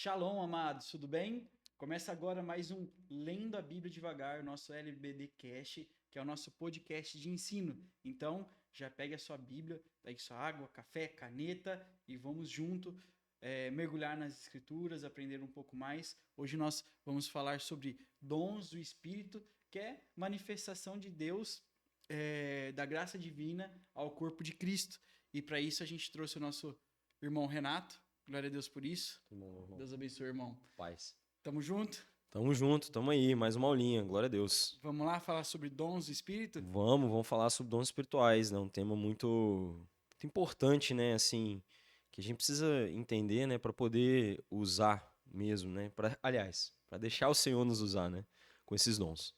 Shalom, amados, tudo bem? Começa agora mais um Lendo a Bíblia Devagar, nosso LBD Cast, que é o nosso podcast de ensino. Então, já pegue a sua Bíblia, pegue sua água, café, caneta e vamos junto mergulhar nas Escrituras, aprender um pouco mais. Hoje nós vamos falar sobre dons do Espírito, que é manifestação de Deus, da graça divina ao corpo de Cristo. E para isso a gente trouxe o nosso irmão Renato. Glória a Deus por isso. Tá bom, irmão. Deus abençoe, irmão. Paz. Tamo junto? Tamo junto, tamo aí, mais uma aulinha, glória a Deus. Vamos lá falar sobre dons do Espírito? Vamos falar sobre dons espirituais, né? Um tema muito importante, né? Assim, que a gente precisa entender, né? Para poder usar mesmo, né? Aliás, para deixar o Senhor nos usar, né? Com esses dons.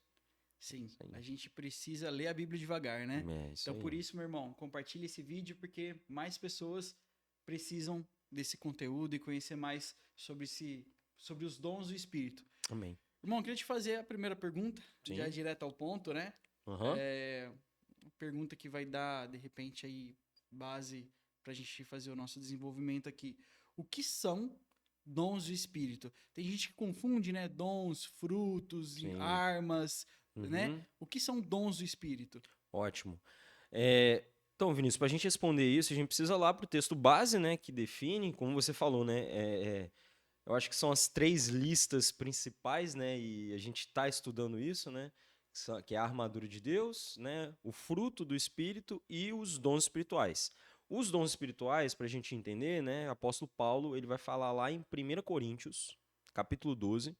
Sim, Isso aí. a gente precisa ler a Bíblia devagar, né? É isso Então, por aí. isso, meu irmão, compartilhe esse vídeo porque mais pessoas precisam desse conteúdo e conhecer mais sobre os dons do Espírito. Amém. Irmão, eu queria te fazer a primeira pergunta, já Sim. direto ao ponto, né? Aham. Uma pergunta que vai dar, de repente, aí base para a gente fazer o nosso desenvolvimento aqui. O que são dons do Espírito? Tem gente que confunde, né? Dons, frutos, Sim. armas, né? Uhum. O que são dons do Espírito? Ótimo. Então, Vinícius, para a gente responder isso, a gente precisa lá para o texto base, né? Que define, como você falou, né? Eu acho que são as três listas principais, né? E a gente está estudando isso, né? Que é a armadura de Deus, né? O fruto do Espírito e os dons espirituais. Os dons espirituais, para a gente entender, né? O apóstolo Paulo ele vai falar lá em 1 Coríntios, capítulo 12,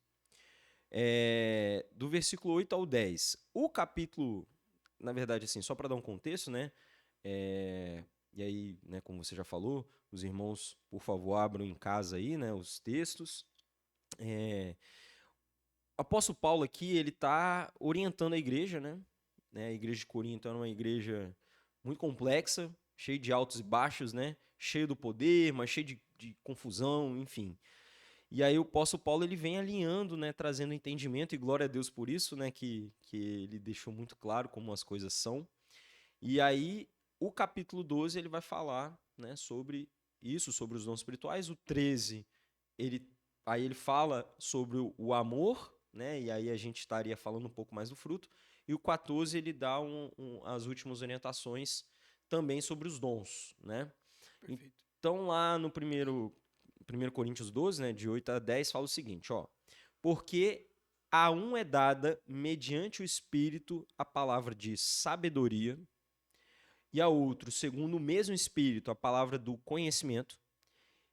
do versículo 8 ao 10. O capítulo, na verdade, assim, só para dar um contexto, né? E aí, né, como você já falou, os irmãos, por favor, abram em casa aí, né, os textos. O apóstolo Paulo aqui, ele está orientando a igreja, né? A igreja de Corinto era uma igreja muito complexa, cheia de altos e baixos, né? Cheio do poder, mas cheio de confusão, enfim. E aí o apóstolo Paulo ele vem alinhando, né? Trazendo entendimento, e glória a Deus por isso, né? Que ele deixou muito claro como as coisas são. E aí o capítulo 12 ele vai falar, né? Sobre isso, sobre os dons espirituais. O 13 aí ele fala sobre o amor, né? E aí a gente estaria falando um pouco mais do fruto. E o 14 ele dá as últimas orientações também sobre os dons, né? Perfeito. Então lá no primeiro Coríntios 12, né, de 8 a 10, fala o seguinte, ó: porque a um é dada mediante o Espírito a palavra de sabedoria, e a outro, segundo o mesmo Espírito, a palavra do conhecimento,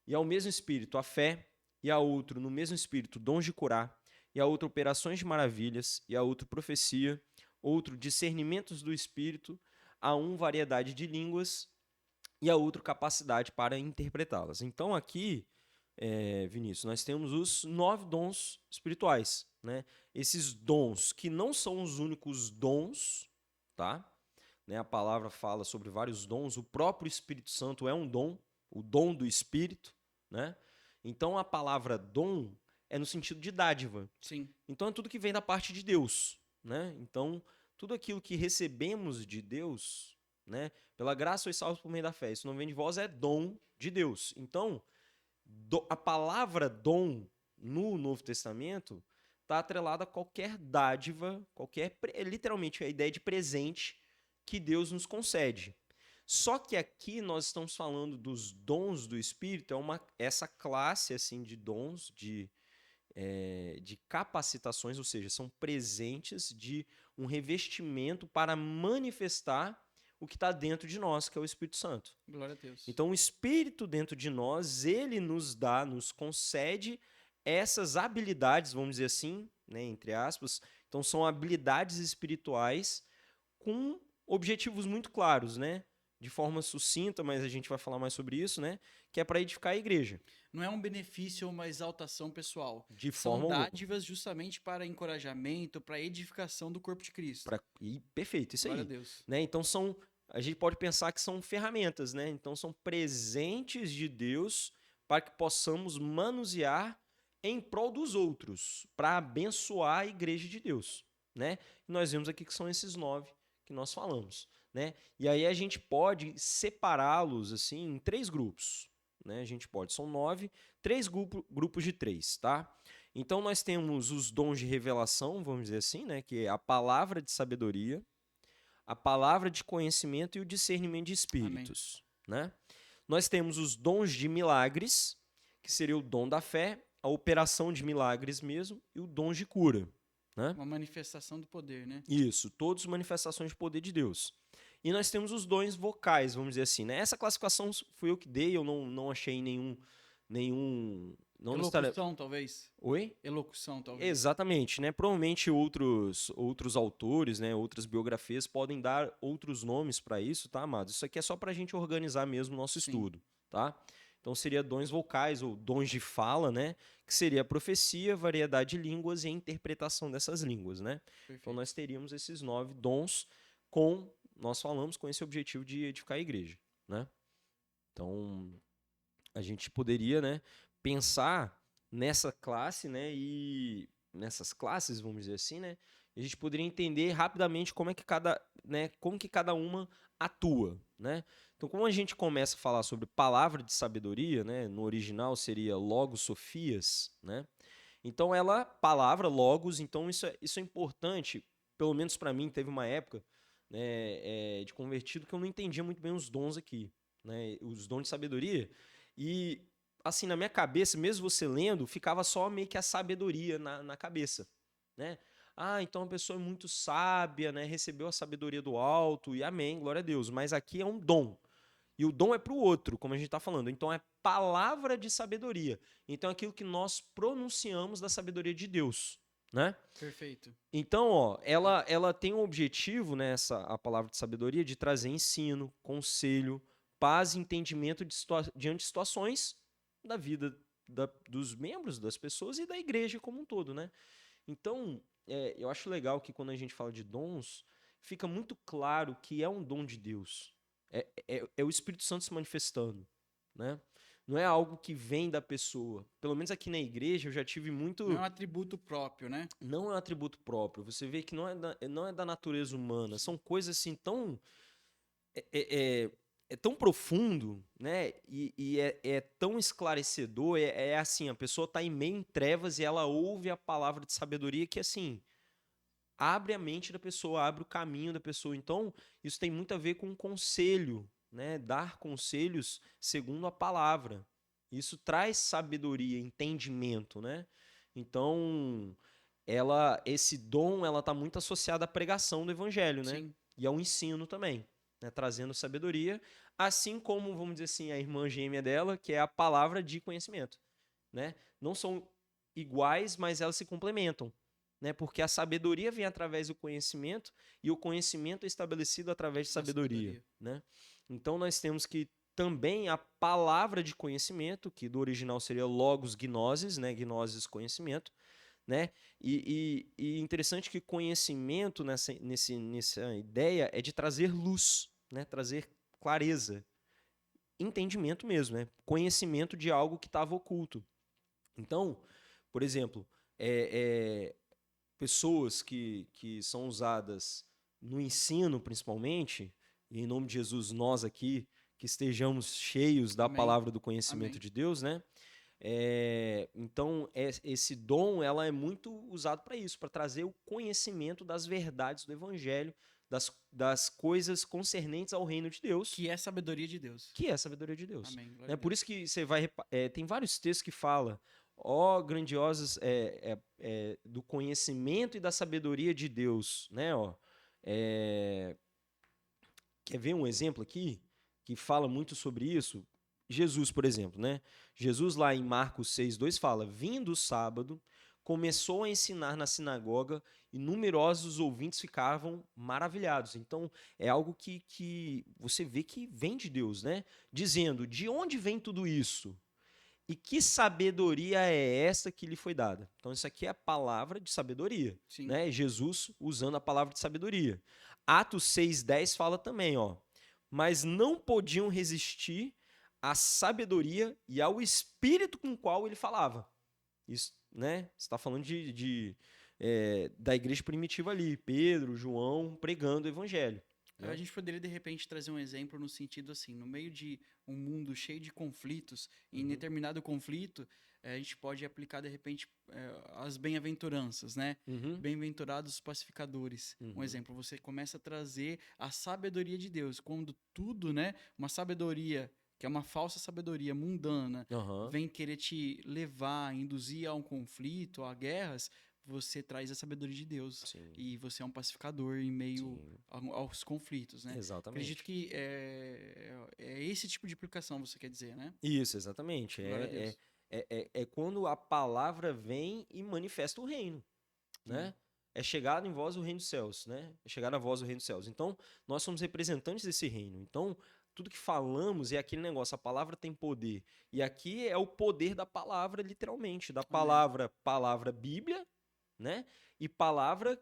e ao mesmo Espírito a fé, e a outro, no mesmo Espírito, dons de curar, e a outro, operações de maravilhas, e a outro, profecia, outro, discernimentos do Espírito, a um, variedade de línguas, e a outro, capacidade para interpretá-las. Então aqui, Vinícius, nós temos os 9 dons espirituais, né? Esses dons que não são os únicos dons, tá? Né? A palavra fala sobre vários dons, o próprio Espírito Santo é um dom, o dom do Espírito, né? Então a palavra dom é no sentido de dádiva. Sim. Então é tudo que vem da parte de Deus, né? Então tudo aquilo que recebemos de Deus, né? Pela graça sois salvos por meio da fé. Isso não vem de vós, é dom de Deus. Então a palavra dom no Novo Testamento está atrelada a qualquer dádiva, literalmente a ideia de presente que Deus nos concede. Só que aqui nós estamos falando dos dons do Espírito, essa classe assim de dons, de capacitações, ou seja, são presentes de um revestimento para manifestar o que está dentro de nós, que é o Espírito Santo. Glória a Deus. Então, o Espírito dentro de nós, ele nos concede essas habilidades, vamos dizer assim, né, entre aspas. Então, são habilidades espirituais com objetivos muito claros, né? De forma sucinta, mas a gente vai falar mais sobre isso, né? Que é para edificar a igreja. Não é um benefício ou uma exaltação pessoal. De São forma alguma. dádivas justamente para encorajamento, para edificação do corpo de Cristo. Perfeito, isso Glória a aí. Deus. Né? Então, a gente pode pensar que são ferramentas, né? Então, são presentes de Deus para que possamos manusear em prol dos outros, para abençoar a igreja de Deus, né? E nós vemos aqui que são esses 9 que nós falamos, né? E aí a gente pode separá-los assim em 3 grupos, né? A gente pode, são 9, 3 grupos de 3, tá? Então nós temos os dons de revelação, vamos dizer assim, né? Que é a palavra de sabedoria, a palavra de conhecimento e o discernimento de Amém. espíritos, né? Nós temos os dons de milagres, que seria o dom da fé, a operação de milagres mesmo, e o dom de cura, né? Uma manifestação do poder, né? Isso, todas manifestações de poder de Deus. E nós temos os dons vocais, vamos dizer assim, né? Essa classificação fui eu que dei, eu não achei nenhum não necessariamente. Elocução, talvez. Oi? Elocução, talvez. Exatamente, né? Provavelmente outros autores, né? Outras biografias podem dar outros nomes para isso, tá, amados? Isso aqui é só para a gente organizar mesmo o nosso Sim. estudo, tá? Então seria dons vocais ou dons de fala, né? Que seria a profecia, variedade de línguas e a interpretação dessas línguas, né? Perfeito. Então nós teríamos esses 9 dons nós falamos com esse objetivo de edificar a igreja, né? Então a gente poderia, né, pensar nessa classe, né, e nessas classes, vamos dizer assim, né, a gente poderia entender rapidamente como que cada uma atua, né? Então, como a gente começa a falar sobre palavra de sabedoria, né, no original seria logos sofias, né? Então, palavra, logos, então isso é importante, pelo menos para mim, teve uma época, né, de convertido que eu não entendia muito bem os dons aqui, né, os dons de sabedoria, e assim, na minha cabeça, mesmo você lendo, ficava só meio que a sabedoria na cabeça, né? Ah, então a pessoa é muito sábia, né, recebeu a sabedoria do alto, e amém, glória a Deus, mas aqui é um dom, e o dom é para o outro, como a gente está falando. Então é palavra de sabedoria. Então é aquilo que nós pronunciamos da sabedoria de Deus, né? Perfeito. Então, ó, ela tem um objetivo, né, a palavra de sabedoria, de trazer ensino, conselho, paz e entendimento diante de situações da vida dos membros, das pessoas e da igreja como um todo, né? Então, eu acho legal que quando a gente fala de dons, fica muito claro que é um dom de Deus. É o Espírito Santo se manifestando, né? Não é algo que vem da pessoa. Pelo menos aqui na igreja eu já tive muito. Não é um atributo próprio, né? Não é um atributo próprio. Você vê que não é da natureza humana. São coisas assim tão. É tão profundo, né? E é tão esclarecedor. É assim: a pessoa está em meio em trevas e ela ouve a palavra de sabedoria que, assim, abre a mente da pessoa, abre o caminho da pessoa. Então, isso tem muito a ver com conselho, né? Dar conselhos segundo a palavra. Isso traz sabedoria, entendimento, né? Então, esse dom, ela está muito associada à pregação do evangelho, né? Sim. E ao ensino também, né? Trazendo sabedoria, assim como, vamos dizer assim, a irmã gêmea dela, que é a palavra de conhecimento, né? Não são iguais, mas elas se complementam, né? Porque a sabedoria vem através do conhecimento e o conhecimento é estabelecido através de sabedoria, né? Então nós temos que também a palavra de conhecimento, que do original seria logos gnosis, né? Gnosis, conhecimento, né? E interessante que conhecimento nessa ideia é de trazer luz, né? Trazer clareza, entendimento mesmo, né? Conhecimento de algo que estava oculto. Então, por exemplo, pessoas que são usadas no ensino, principalmente, e em nome de Jesus, nós aqui, que estejamos cheios da Amém. palavra do conhecimento Amém. de Deus, né? Então, esse dom ela é muito usado para isso, para trazer o conhecimento das verdades do Evangelho, das coisas concernentes ao reino de Deus. Que é sabedoria de Deus. Que é a sabedoria de Deus. Amém. É por isso que você vai... tem vários textos que falam ó grandiosas do conhecimento e da sabedoria de Deus, né? Ó, quer ver um exemplo aqui que fala muito sobre isso? Jesus, por exemplo, né? Jesus lá em Marcos 6:2 fala: vindo o sábado, começou a ensinar na sinagoga e numerosos ouvintes ficavam maravilhados. Então, é algo que você vê que vem de Deus, né? Dizendo, de onde vem tudo isso? E que sabedoria é essa que lhe foi dada? Então, isso aqui é a palavra de sabedoria, né? Jesus usando a palavra de sabedoria. Atos 6:10 fala também, ó. Mas não podiam resistir à sabedoria e ao espírito com o qual ele falava. Isso, né? Você está falando da igreja primitiva ali, Pedro, João, pregando o evangelho. né? A gente poderia, de repente, trazer um exemplo no sentido assim, no meio de um mundo cheio de conflitos, em Uhum. determinado conflito, a gente pode aplicar, de repente, as bem-aventuranças, né? Uhum. Bem-aventurados os pacificadores. Um Uhum. exemplo, você começa a trazer a sabedoria de Deus, quando tudo, né? Uma sabedoria que é uma falsa sabedoria mundana, Aham. vem querer te levar, induzir a um conflito, a guerras, você traz a sabedoria de Deus. Sim, E você é um pacificador em meio sim. aos conflitos, né? Acredito Exatamente. que é esse tipo de aplicação, você quer dizer, né? Isso, exatamente. Glória a É, Deus. é quando a palavra vem e manifesta o reino, É. né? É chegado em vós o reino dos céus, né? É chegado a vós o reino dos céus. Então, nós somos representantes desse reino. Então, tudo que falamos é aquele negócio, a palavra tem poder. E aqui é o poder da palavra, literalmente, da Amém. palavra Bíblia, né? E palavra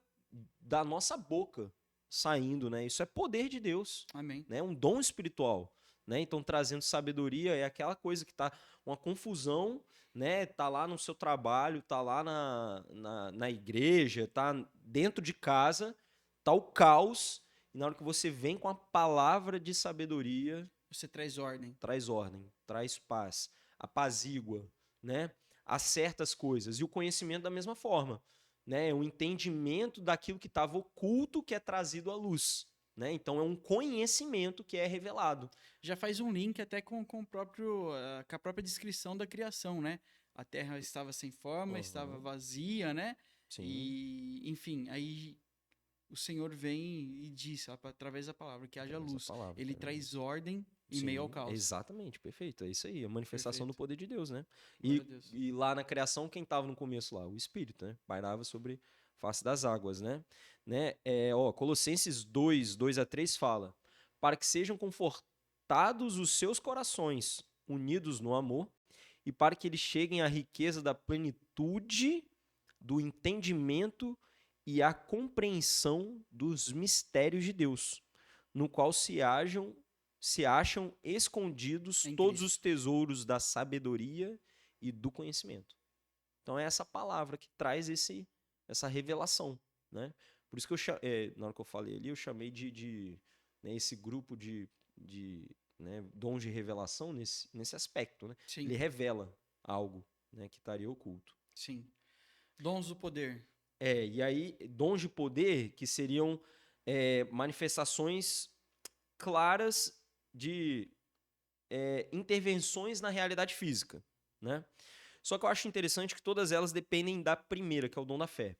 da nossa boca saindo, né? Isso é poder de Deus, Amém. né? Um dom espiritual, né? Então, trazendo sabedoria é aquela coisa que tá uma confusão, né? Tá lá no seu trabalho, tá lá na igreja, tá dentro de casa, tá o caos, e na hora que você vem com a palavra de sabedoria, Você traz ordem. traz ordem, traz paz, apazigua, né? Acerta as coisas. E o conhecimento da mesma forma, né? O entendimento daquilo que estava oculto que é trazido à luz, né? Então é um conhecimento que é revelado. Já faz um link até com o próprio, com a própria descrição da criação, né? A terra estava sem forma, estava Uhum. vazia, né? Sim, E, enfim, aí o Senhor vem e diz, através da palavra, que haja através da luz. palavra. Ele traz ordem em meio ao Sim, caos. exatamente, perfeito. É isso aí, a manifestação do Perfeito. poder de Deus, né? Glória a Deus. E lá na criação, quem estava no começo lá? O Espírito, né? Pairava sobre face das águas, né? Colossenses 2:2 a 3 fala: para que sejam confortados os seus corações, unidos no amor, e para que eles cheguem à riqueza da plenitude do entendimento e à compreensão dos mistérios de Deus, no qual se acham escondidos Em todos os Cristo. tesouros da sabedoria e do conhecimento. Então é essa palavra que traz essa revelação, né? Por isso que na hora que eu falei ali, eu chamei né, esse grupo de né, dons de revelação nesse aspecto, né? Sim, Ele revela algo, né, que estaria oculto. sim. Dons do poder. E aí, dons de poder que seriam manifestações claras de intervenções na realidade física, né? Só que eu acho interessante que todas elas dependem da primeira, que é o dom da fé,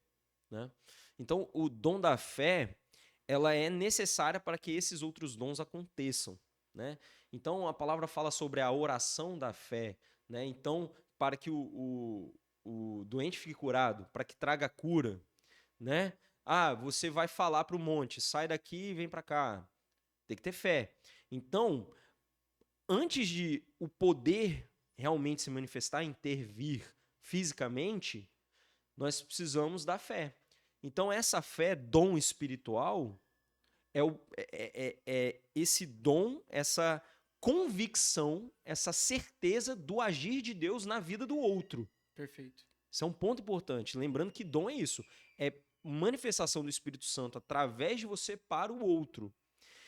né? Então, o dom da fé, ela é necessária para que esses outros dons aconteçam, né? Então, a palavra fala sobre a oração da fé, né? Então, para que o doente fique curado, para que traga cura, né? Ah, você vai falar para o monte, sai daqui e vem para cá. Tem que ter fé. Então, antes de o poder realmente se manifestar, intervir fisicamente, nós precisamos da fé. Então, essa fé, dom espiritual, é esse dom, essa convicção, essa certeza do agir de Deus na vida do outro. Perfeito. Isso é um ponto importante. Lembrando que dom é isso. É manifestação do Espírito Santo através de você para o outro.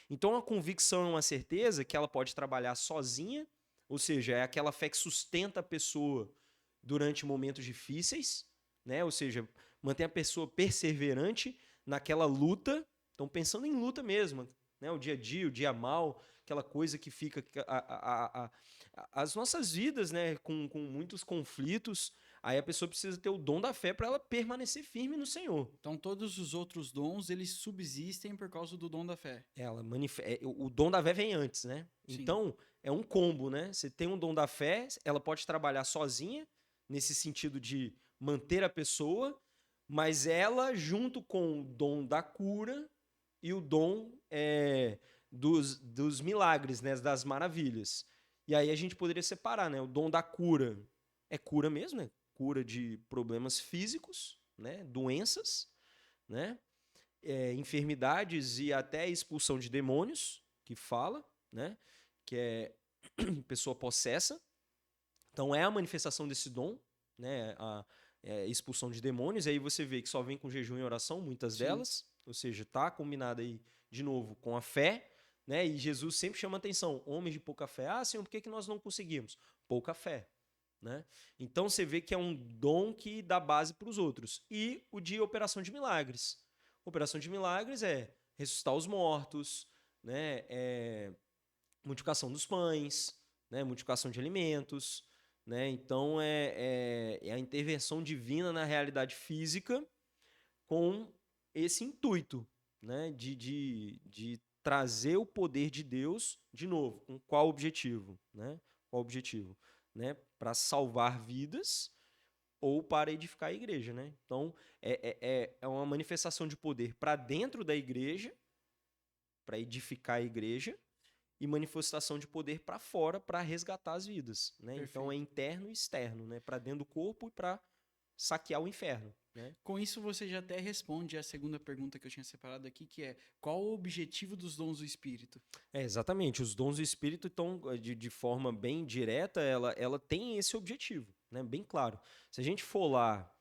Então, a convicção é uma certeza que ela pode trabalhar sozinha, ou seja, é aquela fé que sustenta a pessoa durante momentos difíceis, né? Ou seja, mantém a pessoa perseverante naquela luta. Então, pensando em luta mesmo, né? O dia, o dia mal, aquela coisa que fica as nossas vidas, né? Com muitos conflitos. Aí a pessoa precisa ter o dom da fé para ela permanecer firme no Senhor. Então, todos os outros dons, eles subsistem por causa do dom da fé. O dom da fé vem antes, né? Sim. Então, é um combo, né? Você tem um dom da fé, ela pode trabalhar sozinha, nesse sentido de manter a pessoa, mas ela, junto com o dom da cura e o dom dos milagres, né? Das maravilhas. E aí a gente poderia separar, né? O dom da cura é cura mesmo, né? Cura de problemas físicos, né? Doenças, né? Enfermidades e até expulsão de demônios, que fala, né? Que é pessoa possessa. Então é a manifestação desse dom, né? A expulsão de demônios. E aí você vê que só vem com jejum e oração, muitas Sim. delas. ou seja, está combinado aí, de novo, com a fé, né? E Jesus sempre chama atenção, homens de pouca fé. Ah, Senhor, por que nós não conseguimos? Pouca fé, né? Então você vê que é um dom que dá base para os outros. E o de operação de milagres. Operação de milagres é ressuscitar os mortos, né? Multiplicação dos pães, né? Multiplicação de alimentos, né? Então é a intervenção divina na realidade física com esse intuito, né? De trazer o poder de Deus de novo. Com qual objetivo, né? Qual objetivo, né? Para salvar vidas ou para edificar a igreja, né? Então é uma manifestação de poder para dentro da igreja, para edificar a igreja, e manifestação de poder para fora para resgatar as vidas, né? Então é Perfeito. interno e externo, né? Para dentro do corpo e para saquear o inferno, né? Com isso, você já até responde a segunda pergunta que eu tinha separado aqui, que é qual o objetivo dos dons do Espírito? Exatamente. Os dons do Espírito estão, de forma bem direta, ela tem esse objetivo, né? Bem claro. Se a gente for lá,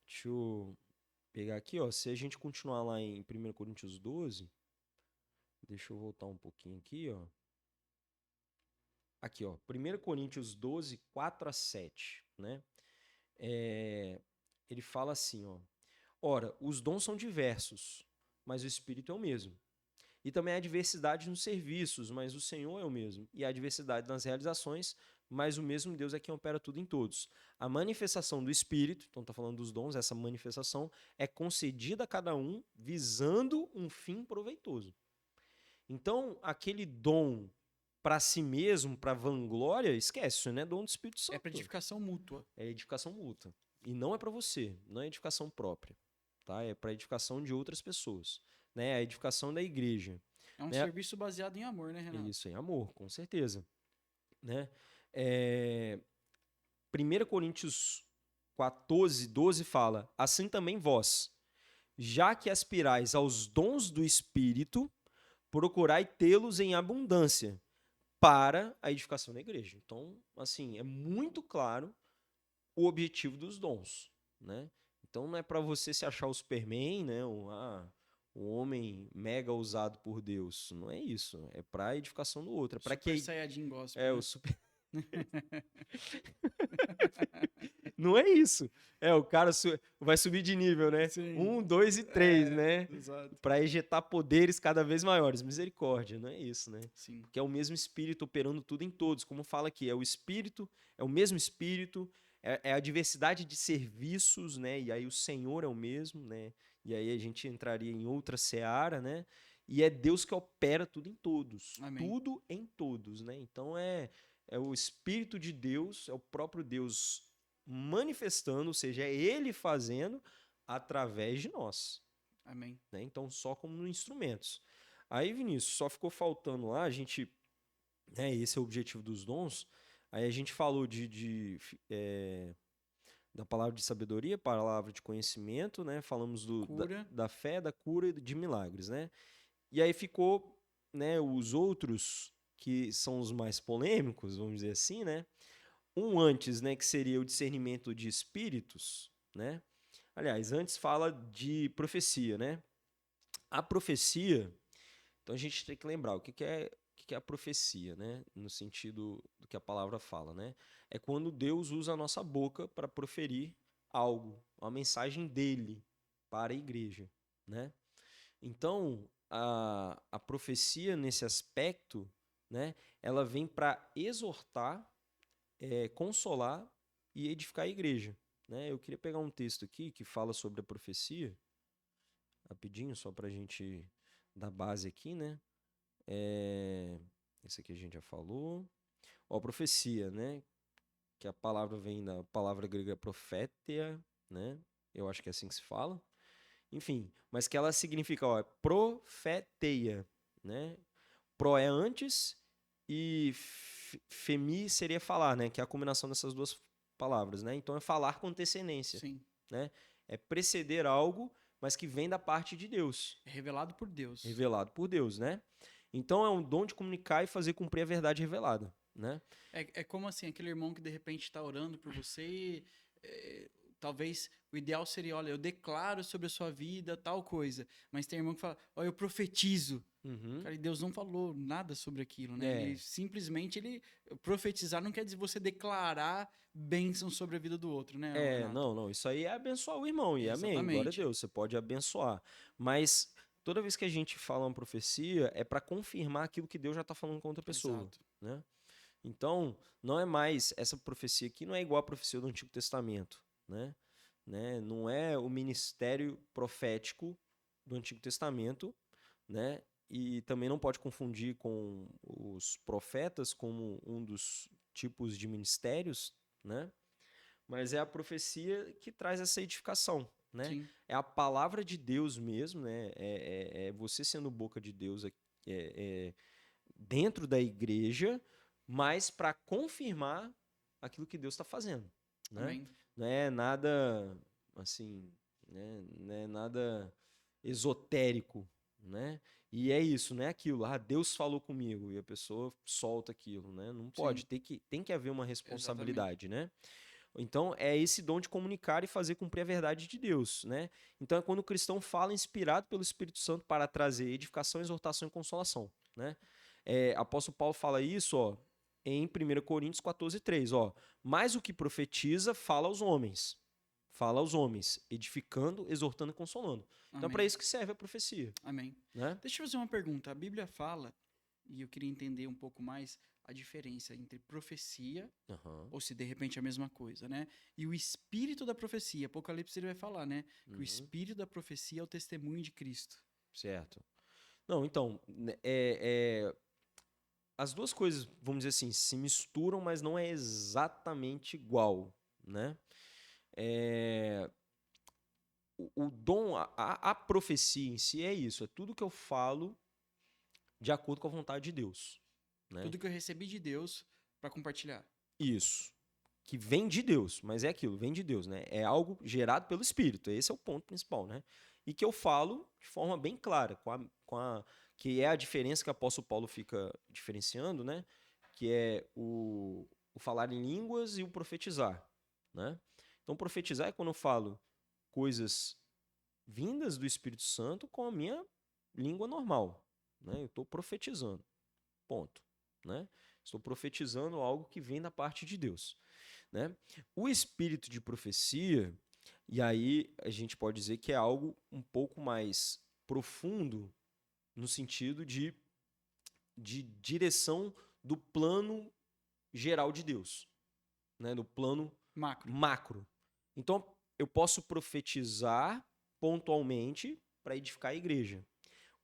deixa eu pegar aqui, ó, se a gente continuar lá em 1 Coríntios 12, deixa eu voltar um pouquinho aqui, ó. Aqui, ó, 1 Coríntios 12, 4 a 7, né? Ele fala assim, ó. Ora, os dons são diversos, mas o Espírito é o mesmo. E também há diversidade nos serviços, mas o Senhor é o mesmo. E há diversidade nas realizações, mas o mesmo Deus é quem opera tudo em todos. A manifestação do Espírito, então está falando dos dons, essa manifestação é concedida a cada um visando um fim proveitoso. Então, aquele dom para si mesmo, para vanglória, esquece, isso não é dom do Espírito Santo. É para edificação mútua. É edificação mútua. E não é para você, não é edificação própria, tá? É para edificação de outras pessoas, né? A edificação da igreja. É um né? serviço baseado em amor, né, Renato? Isso, em amor, com certeza, né? 1 Coríntios 14, 12 fala: assim também vós, já que aspirais aos dons do Espírito, procurai tê-los em abundância para a edificação da igreja. Então, assim, é muito claro o objetivo dos dons, né? Então não é para você se achar o Superman, né? O homem mega usado por Deus. Não é isso. É para a edificação do outro. É para que Super Saiyajin gospel, é né? o super. Não é isso. O cara vai subir de nível, né? Sim. 1, 2 e 3, né? Exato. Para ejetar poderes cada vez maiores. Misericórdia, não é isso, né? Sim. Porque é o mesmo Espírito operando tudo em todos. Como fala aqui, é o Espírito, é o mesmo Espírito, é a diversidade de serviços, né? E aí o Senhor é o mesmo, né? E aí a gente entraria em outra seara, né? E é Deus que opera tudo em todos. Amém. Tudo em todos, né? Então é o Espírito de Deus, é o próprio Deus manifestando, ou seja, é Ele fazendo através de nós. Amém. Né? Então, só como instrumentos. Aí, Vinícius, só ficou faltando lá, a gente, né, esse é o objetivo dos dons, aí a gente falou da palavra de sabedoria, palavra de conhecimento, né? Falamos da fé, da cura e de milagres, né? E aí ficou, né, os outros, que são os mais polêmicos, vamos dizer assim, né? Um antes, né, que seria o discernimento de espíritos, né? Aliás, antes fala de profecia, né? A profecia, então a gente tem que lembrar o que é a profecia, né? No sentido do que a palavra fala, né? É quando Deus usa a nossa boca para proferir algo, uma mensagem dele para a igreja, né? Então, a profecia nesse aspecto, né? Ela vem para exortar, consolar e edificar a igreja, né? Eu queria pegar um texto aqui que fala sobre a profecia, rapidinho, só para a gente dar base aqui, né? Esse aqui a gente já falou. Ó, profecia, né? Que a palavra vem da palavra grega profetia, né? Eu acho que é assim que se fala. Enfim, mas que ela significa, ó, profeteia, né? Pro é antes e femi seria falar, né? Que é a combinação dessas duas palavras, né? Então é falar com antecedência. Sim. Né? É preceder algo, mas que vem da parte de Deus. É revelado por Deus. Revelado por Deus, né? Então é um dom de comunicar e fazer cumprir a verdade revelada, né? É como assim, aquele irmão que de repente está orando por você e talvez o ideal seria, olha, eu declaro sobre a sua vida tal coisa. Mas tem irmão que fala, olha, eu profetizo. Uhum. Cara, e Deus não falou nada sobre aquilo, né? É. Ele simplesmente, profetizar não quer dizer você declarar bênção sobre a vida do outro, né, Renato? Não, isso aí é abençoar o irmão, e amém, glória a Exatamente. Deus, você pode abençoar. Mas toda vez que a gente fala uma profecia, é para confirmar aquilo que Deus já está falando com outra pessoa, Exato. né? Então, não é mais, essa profecia aqui não é igual à profecia do Antigo Testamento, né? Não é o ministério profético do Antigo Testamento, né? E também não pode confundir com os profetas como um dos tipos de ministérios, né? Mas é a profecia que traz essa edificação, né? Sim. É a palavra de Deus mesmo, né? É você sendo boca de Deus dentro da igreja, mas para confirmar aquilo que Deus está fazendo, né? Amém. Não é nada assim, né? Não é nada esotérico, né? E é isso, não é aquilo, Deus falou comigo e a pessoa solta aquilo, né? Não pode, Sim. tem que haver uma Exatamente. responsabilidade, né? Então, é esse dom de comunicar e fazer cumprir a verdade de Deus, né? Então, é quando o cristão fala inspirado pelo Espírito Santo para trazer edificação, exortação e consolação, né? Apóstolo Paulo fala isso, ó, em 1 Coríntios 14:3, ó. Mas o que profetiza, fala aos homens, edificando, exortando e consolando. Então, é para Amém. isso que serve a profecia, Amém. né? Deixa eu fazer uma pergunta. A Bíblia fala, e eu queria entender um pouco mais a diferença entre profecia, Aham. ou se de repente é a mesma coisa, né? E o espírito da profecia. Apocalipse ele vai falar, né? Que o Uhum. espírito da profecia é o testemunho de Cristo. Certo. Não, então, as duas coisas, vamos dizer assim, se misturam, mas não é exatamente igual, né? O dom, a profecia em si é isso, é tudo que eu falo de acordo com a vontade de Deus, né? Tudo que eu recebi de Deus para compartilhar. Isso. Que vem de Deus, mas é aquilo, vem de Deus, né? É algo gerado pelo Espírito, esse é o ponto principal, né? E que eu falo de forma bem clara, que é a diferença que o apóstolo Paulo fica diferenciando, né? Que é o falar em línguas e o profetizar, né? Então, profetizar é quando eu falo coisas vindas do Espírito Santo com a minha língua normal, né? Eu estou profetizando, ponto, né? Estou profetizando algo que vem da parte de Deus, né? O espírito de profecia, e aí a gente pode dizer que é algo um pouco mais profundo no sentido de direção do plano geral de Deus, né? Do plano macro. Então, eu posso profetizar pontualmente para edificar a igreja.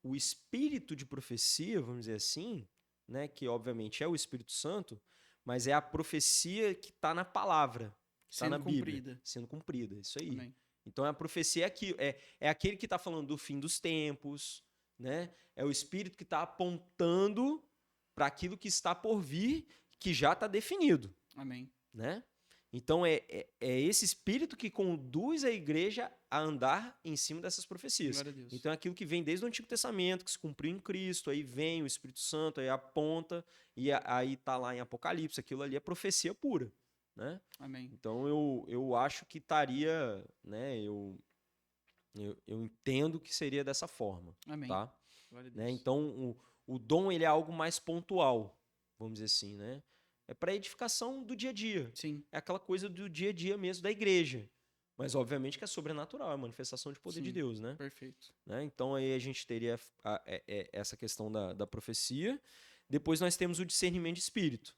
O espírito de profecia, vamos dizer assim, né, que obviamente é o Espírito Santo, mas é a profecia que está na palavra, que está na Bíblia, sendo cumprida, isso aí. Amém. Então a profecia é aquele que está falando do fim dos tempos, né? É o Espírito que está apontando para aquilo que está por vir, que já está definido. Amém. Né? Então é esse Espírito que conduz a igreja a andar em cima dessas profecias. Glória a Deus. Então é aquilo que vem desde o Antigo Testamento, que se cumpriu em Cristo, aí vem o Espírito Santo, aí aponta, e aí está lá em Apocalipse, aquilo ali é profecia pura. Né? Amém. Então eu acho que estaria, né? Eu entendo que seria dessa forma. Amém. Tá? Glória a Deus. Né? Então o dom ele é algo mais pontual, vamos dizer assim, né? É para edificação do dia a dia. Sim. É aquela coisa do dia a dia mesmo da igreja. Mas, obviamente, que é sobrenatural, é manifestação de poder de Deus, né? Perfeito. Né? Então, aí a gente teria essa questão da profecia. Depois nós temos o discernimento de espírito.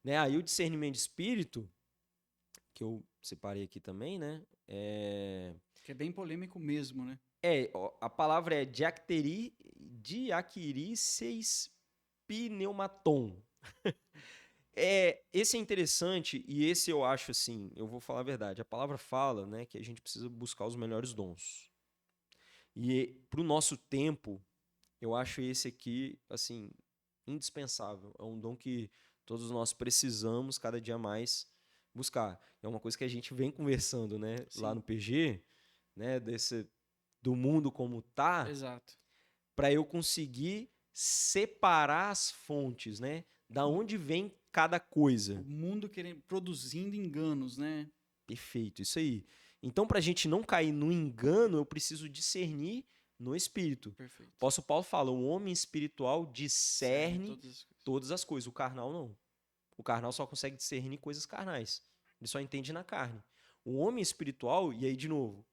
Né? Aí o discernimento de espírito, que eu separei aqui também, né? Que é bem polêmico mesmo, né? A palavra é diaquiriseis pneumaton. Esse é interessante e esse eu acho assim, eu vou falar a verdade, a palavra fala, né, que a gente precisa buscar os melhores dons. E para o nosso tempo, eu acho esse aqui, assim, indispensável. É um dom que todos nós precisamos cada dia mais buscar. É uma coisa que a gente vem conversando, né, lá no PG, né, do mundo como tá. Exato. Para eu conseguir separar as fontes, né, da onde vem cada coisa. O mundo produzindo enganos, né? Perfeito, isso aí. Então, para a gente não cair no engano, eu preciso discernir no espírito. Perfeito. O apóstolo Paulo fala, o homem espiritual discerne Todas as coisas. todas as coisas, o carnal não. O carnal só consegue discernir coisas carnais. Ele só entende na carne. O homem espiritual, e aí de novo,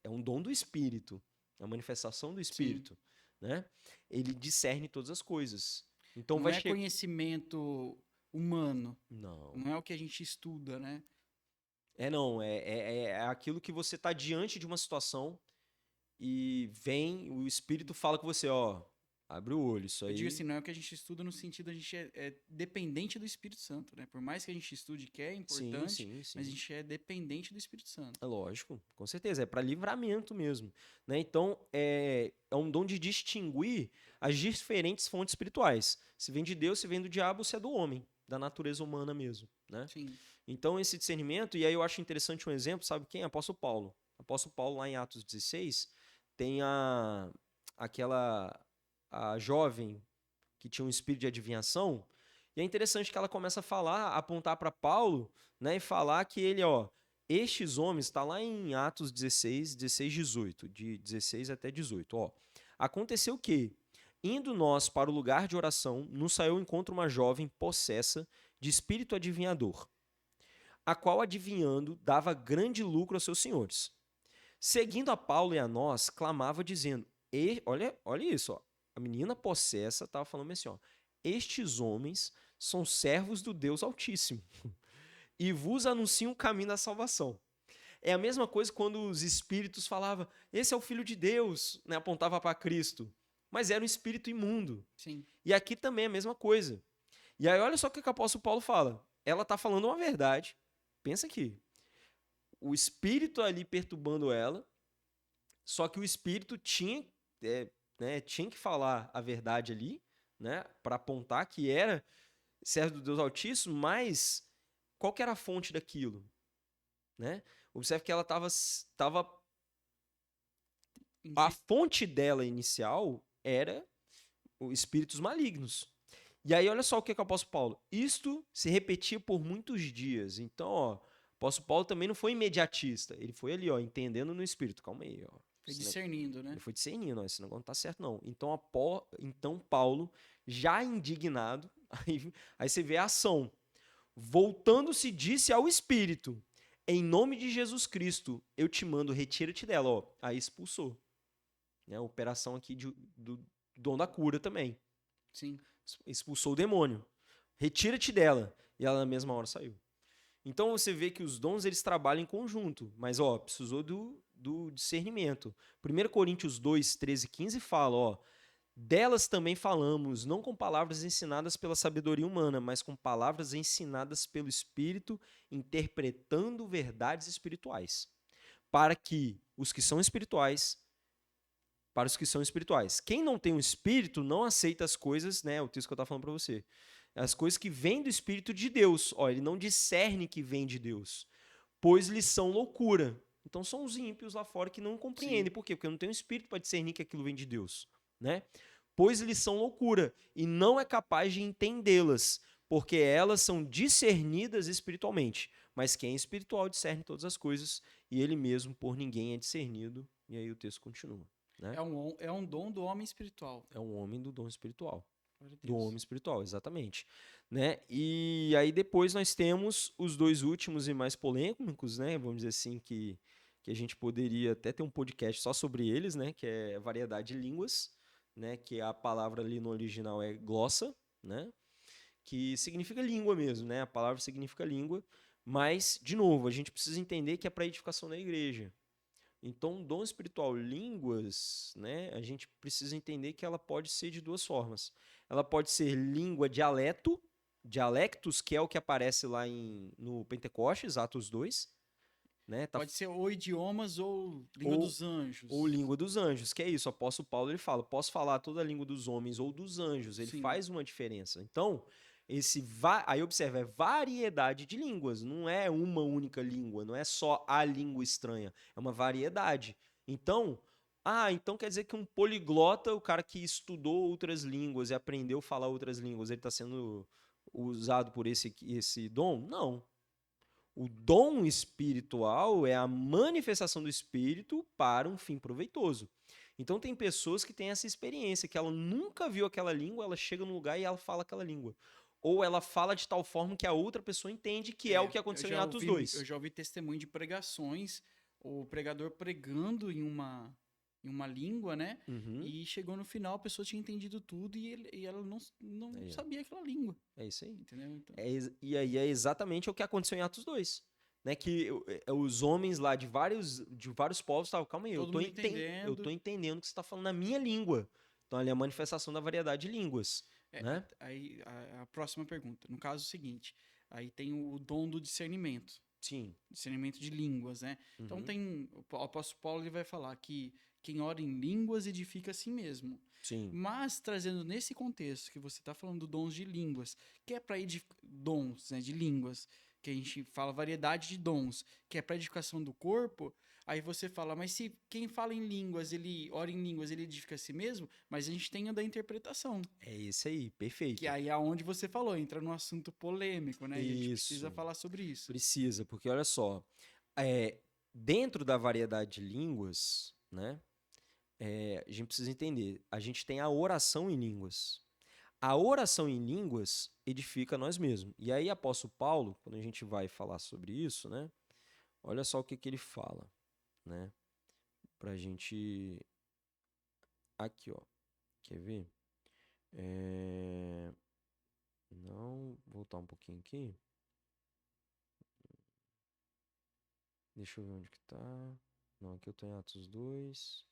é um dom do espírito, é uma manifestação do espírito, né? Ele discerne todas as coisas. Então Não vai é conhecimento humano. Não. Não é o que a gente estuda, né? Não, é aquilo que você está diante de uma situação e vem, o espírito fala com você, ó, abre o olho, isso Eu aí. digo assim, não é o que a gente estuda no sentido, a gente é dependente do Espírito Santo, né? Por mais que a gente estude que é importante, sim. mas a gente é dependente do Espírito Santo. É lógico, com certeza, é para livramento mesmo, né? Então, é um dom de distinguir as diferentes fontes espirituais. Se vem de Deus, se vem do diabo, se é do homem, da natureza humana mesmo, né? Sim. Então, esse discernimento, e aí eu acho interessante um exemplo, sabe quem? Apóstolo Paulo. Apóstolo Paulo, lá em Atos 16, tem a jovem que tinha um espírito de adivinhação, e é interessante que ela começa a falar, apontar para Paulo, né, e falar que ele, ó, estes homens, está lá em Atos 16, 18, de 16 até 18, ó. Aconteceu que, indo nós para o lugar de oração, nos saiu ao encontro uma jovem possessa de espírito adivinhador, a qual, adivinhando, dava grande lucro aos seus senhores. Seguindo a Paulo e a nós, clamava dizendo, olha isso, ó, a menina possessa estava falando assim, ó, estes homens são servos do Deus Altíssimo e vos anunciam o caminho da salvação. É a mesma coisa quando os espíritos falavam, esse é o Filho de Deus, né, apontava para Cristo, mas era um espírito imundo. Sim. E aqui também é a mesma coisa. E aí olha só o que o apóstolo Paulo fala. Ela está falando uma verdade. Pensa aqui. O espírito ali perturbando ela, só que o espírito tinha que falar a verdade ali, né, para apontar que era servo do Deus Altíssimo, mas qual que era a fonte daquilo? Né? Observe que ela estava a fonte dela inicial era os espíritos malignos. E aí olha só o que é o apóstolo Paulo. Isto se repetia por muitos dias. Então, ó, o apóstolo Paulo também não foi imediatista. Ele foi ali, ó, entendendo no espírito. Calma aí, ó. Foi discernindo, né? Ele foi discernindo, ó, esse negócio não tá certo não. Então Paulo, já indignado, aí você vê a ação. Voltando-se, disse ao espírito, em nome de Jesus Cristo, eu te mando, retira-te dela. Ó, aí expulsou. Né, a operação aqui do dom da cura também. Sim. Expulsou o demônio. Retira-te dela. E ela na mesma hora saiu. Então você vê que os dons eles trabalham em conjunto. Mas ó, precisou do discernimento. 1 Coríntios 2, 13 e 15 fala, ó, delas também falamos, não com palavras ensinadas pela sabedoria humana, mas com palavras ensinadas pelo Espírito, interpretando verdades espirituais. Para os que são espirituais. Quem não tem o Espírito não aceita as coisas, né? O texto que eu estava falando para você. As coisas que vêm do Espírito de Deus. Ó, ele não discerne que vem de Deus, pois lhes são loucura. Então são os ímpios lá fora que não compreendem. Sim. Por quê? Porque não tem o Espírito para discernir que aquilo vem de Deus, né? Pois lhes são loucura e não é capaz de entendê-las, porque elas são discernidas espiritualmente. Mas quem é espiritual discerne todas as coisas e ele mesmo por ninguém é discernido. E aí o texto continua. Né? É um dom do homem espiritual. É um homem do dom espiritual. Do homem espiritual, exatamente. Né? E aí depois nós temos os dois últimos e mais polêmicos, né? Vamos dizer assim, que a gente poderia até ter um podcast só sobre eles, né? Que é a variedade de línguas, né? Que a palavra ali no original é glossa, né? Que significa língua mesmo, né? A palavra significa língua, mas, de novo, a gente precisa entender que é para edificação da igreja. Então, dom espiritual, línguas, né, a gente precisa entender que ela pode ser de duas formas. Ela pode ser língua dialectos, que é o que aparece lá no Pentecostes, Atos 2. Né, pode ser ou idiomas ou língua dos anjos. Ou língua dos anjos, que é isso. O apóstolo Paulo ele fala, posso falar toda a língua dos homens ou dos anjos. Ele faz uma diferença. Então, aí observa, é variedade de línguas, não é uma única língua, não é só a língua estranha, é uma variedade. Então, então quer dizer que um poliglota, o cara que estudou outras línguas e aprendeu a falar outras línguas, ele está sendo usado por esse dom? Não. O dom espiritual é a manifestação do Espírito para um fim proveitoso. Então tem pessoas que têm essa experiência, que ela nunca viu aquela língua, ela chega num lugar e ela fala aquela língua. Ou ela fala de tal forma que a outra pessoa entende que é o que aconteceu em Atos 2. Eu já ouvi testemunho de pregações, o pregador pregando em uma língua, né? Uhum. E chegou no final, a pessoa tinha entendido tudo e ela não Aí, ó. sabia aquela língua, É isso aí. entendeu? Então, E aí é exatamente o que aconteceu em Atos 2. Né, que os homens lá de vários povos estavam, calma aí, todo mundo eu entendendo. tô entendendo o que você está falando na minha língua. Então ali é a manifestação da variedade de línguas. Né? Aí a próxima pergunta. No caso, é o seguinte: aí tem o dom do discernimento. Sim. Discernimento de línguas, né? Uhum. Então o apóstolo Paulo ele vai falar que quem ora em línguas edifica a si mesmo. Sim. Mas trazendo nesse contexto que você está falando dons de línguas, que é para dons, né, de línguas, que a gente fala variedade de dons, que é para edificação do corpo, aí você fala, mas se quem fala em línguas, ele ora em línguas, ele edifica a si mesmo, mas a gente tem a da interpretação. É isso aí, perfeito. Que aí é onde você falou, entra num assunto polêmico, né? E a gente precisa Isso. falar sobre isso. Precisa, porque olha só, dentro da variedade de línguas, né, a gente precisa entender, a gente tem a oração em línguas. A oração em línguas edifica nós mesmos. E aí, apóstolo Paulo, quando a gente vai falar sobre isso, né, olha só o que ele fala, né, pra gente... Aqui, ó, quer ver? Não, voltar um pouquinho aqui. Deixa eu ver onde que tá. Não, aqui eu tô em Atos 2.